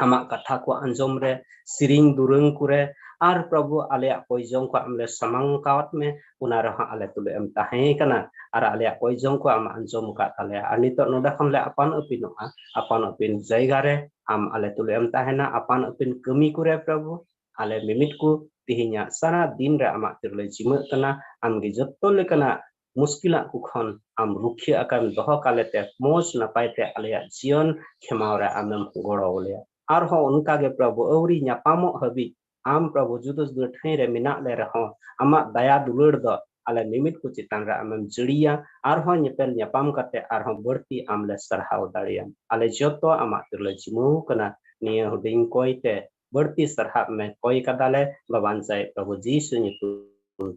ama katha ko anjom re siring durung kure ar prabhu alea koy jong ko amle samang kawat me una raha ale tule am tahe kana ar alea koy jong ko am anjom ka tale anito noda khamle apan apin jaiga re am ale tule am tahena apan apin kami kure prabhu ale mimit ku tihinya sara din re ama tirle jima kana amge jotto lekana muskila ku khon am rukhya akan doho kalete mos napaite alea jion khemaure amam goro le ar ho unka ge prabhu auri nyapamo habi am prabhu judo thain re mina le raho ama daya dulur do ale mimit ku chitan ra amam jiriya ar ho nyepel nyapam kate ar ho berti amle sarhaw darian ale joto ama tirle jimu kana niya huding koite berti sarhab me koi kadale babansai prabhu jisu nyitu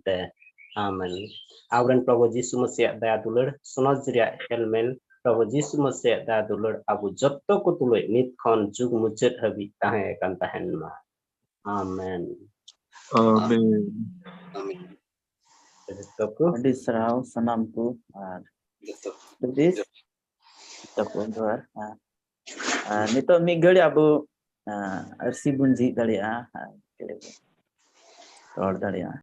te Amen. Abraham Prabhu Jisu Masih daya dulur sunat jeria helmen Prabhu Jisu Masih daya dulur abu jotto ko tuloy nit khon jug mujud habi tahe kan tahen ma. Amen. Amin. Jotto Adi sarau sanamku ar Bedis taku doar. Nito mi gari abu arsi bunji dari ror dari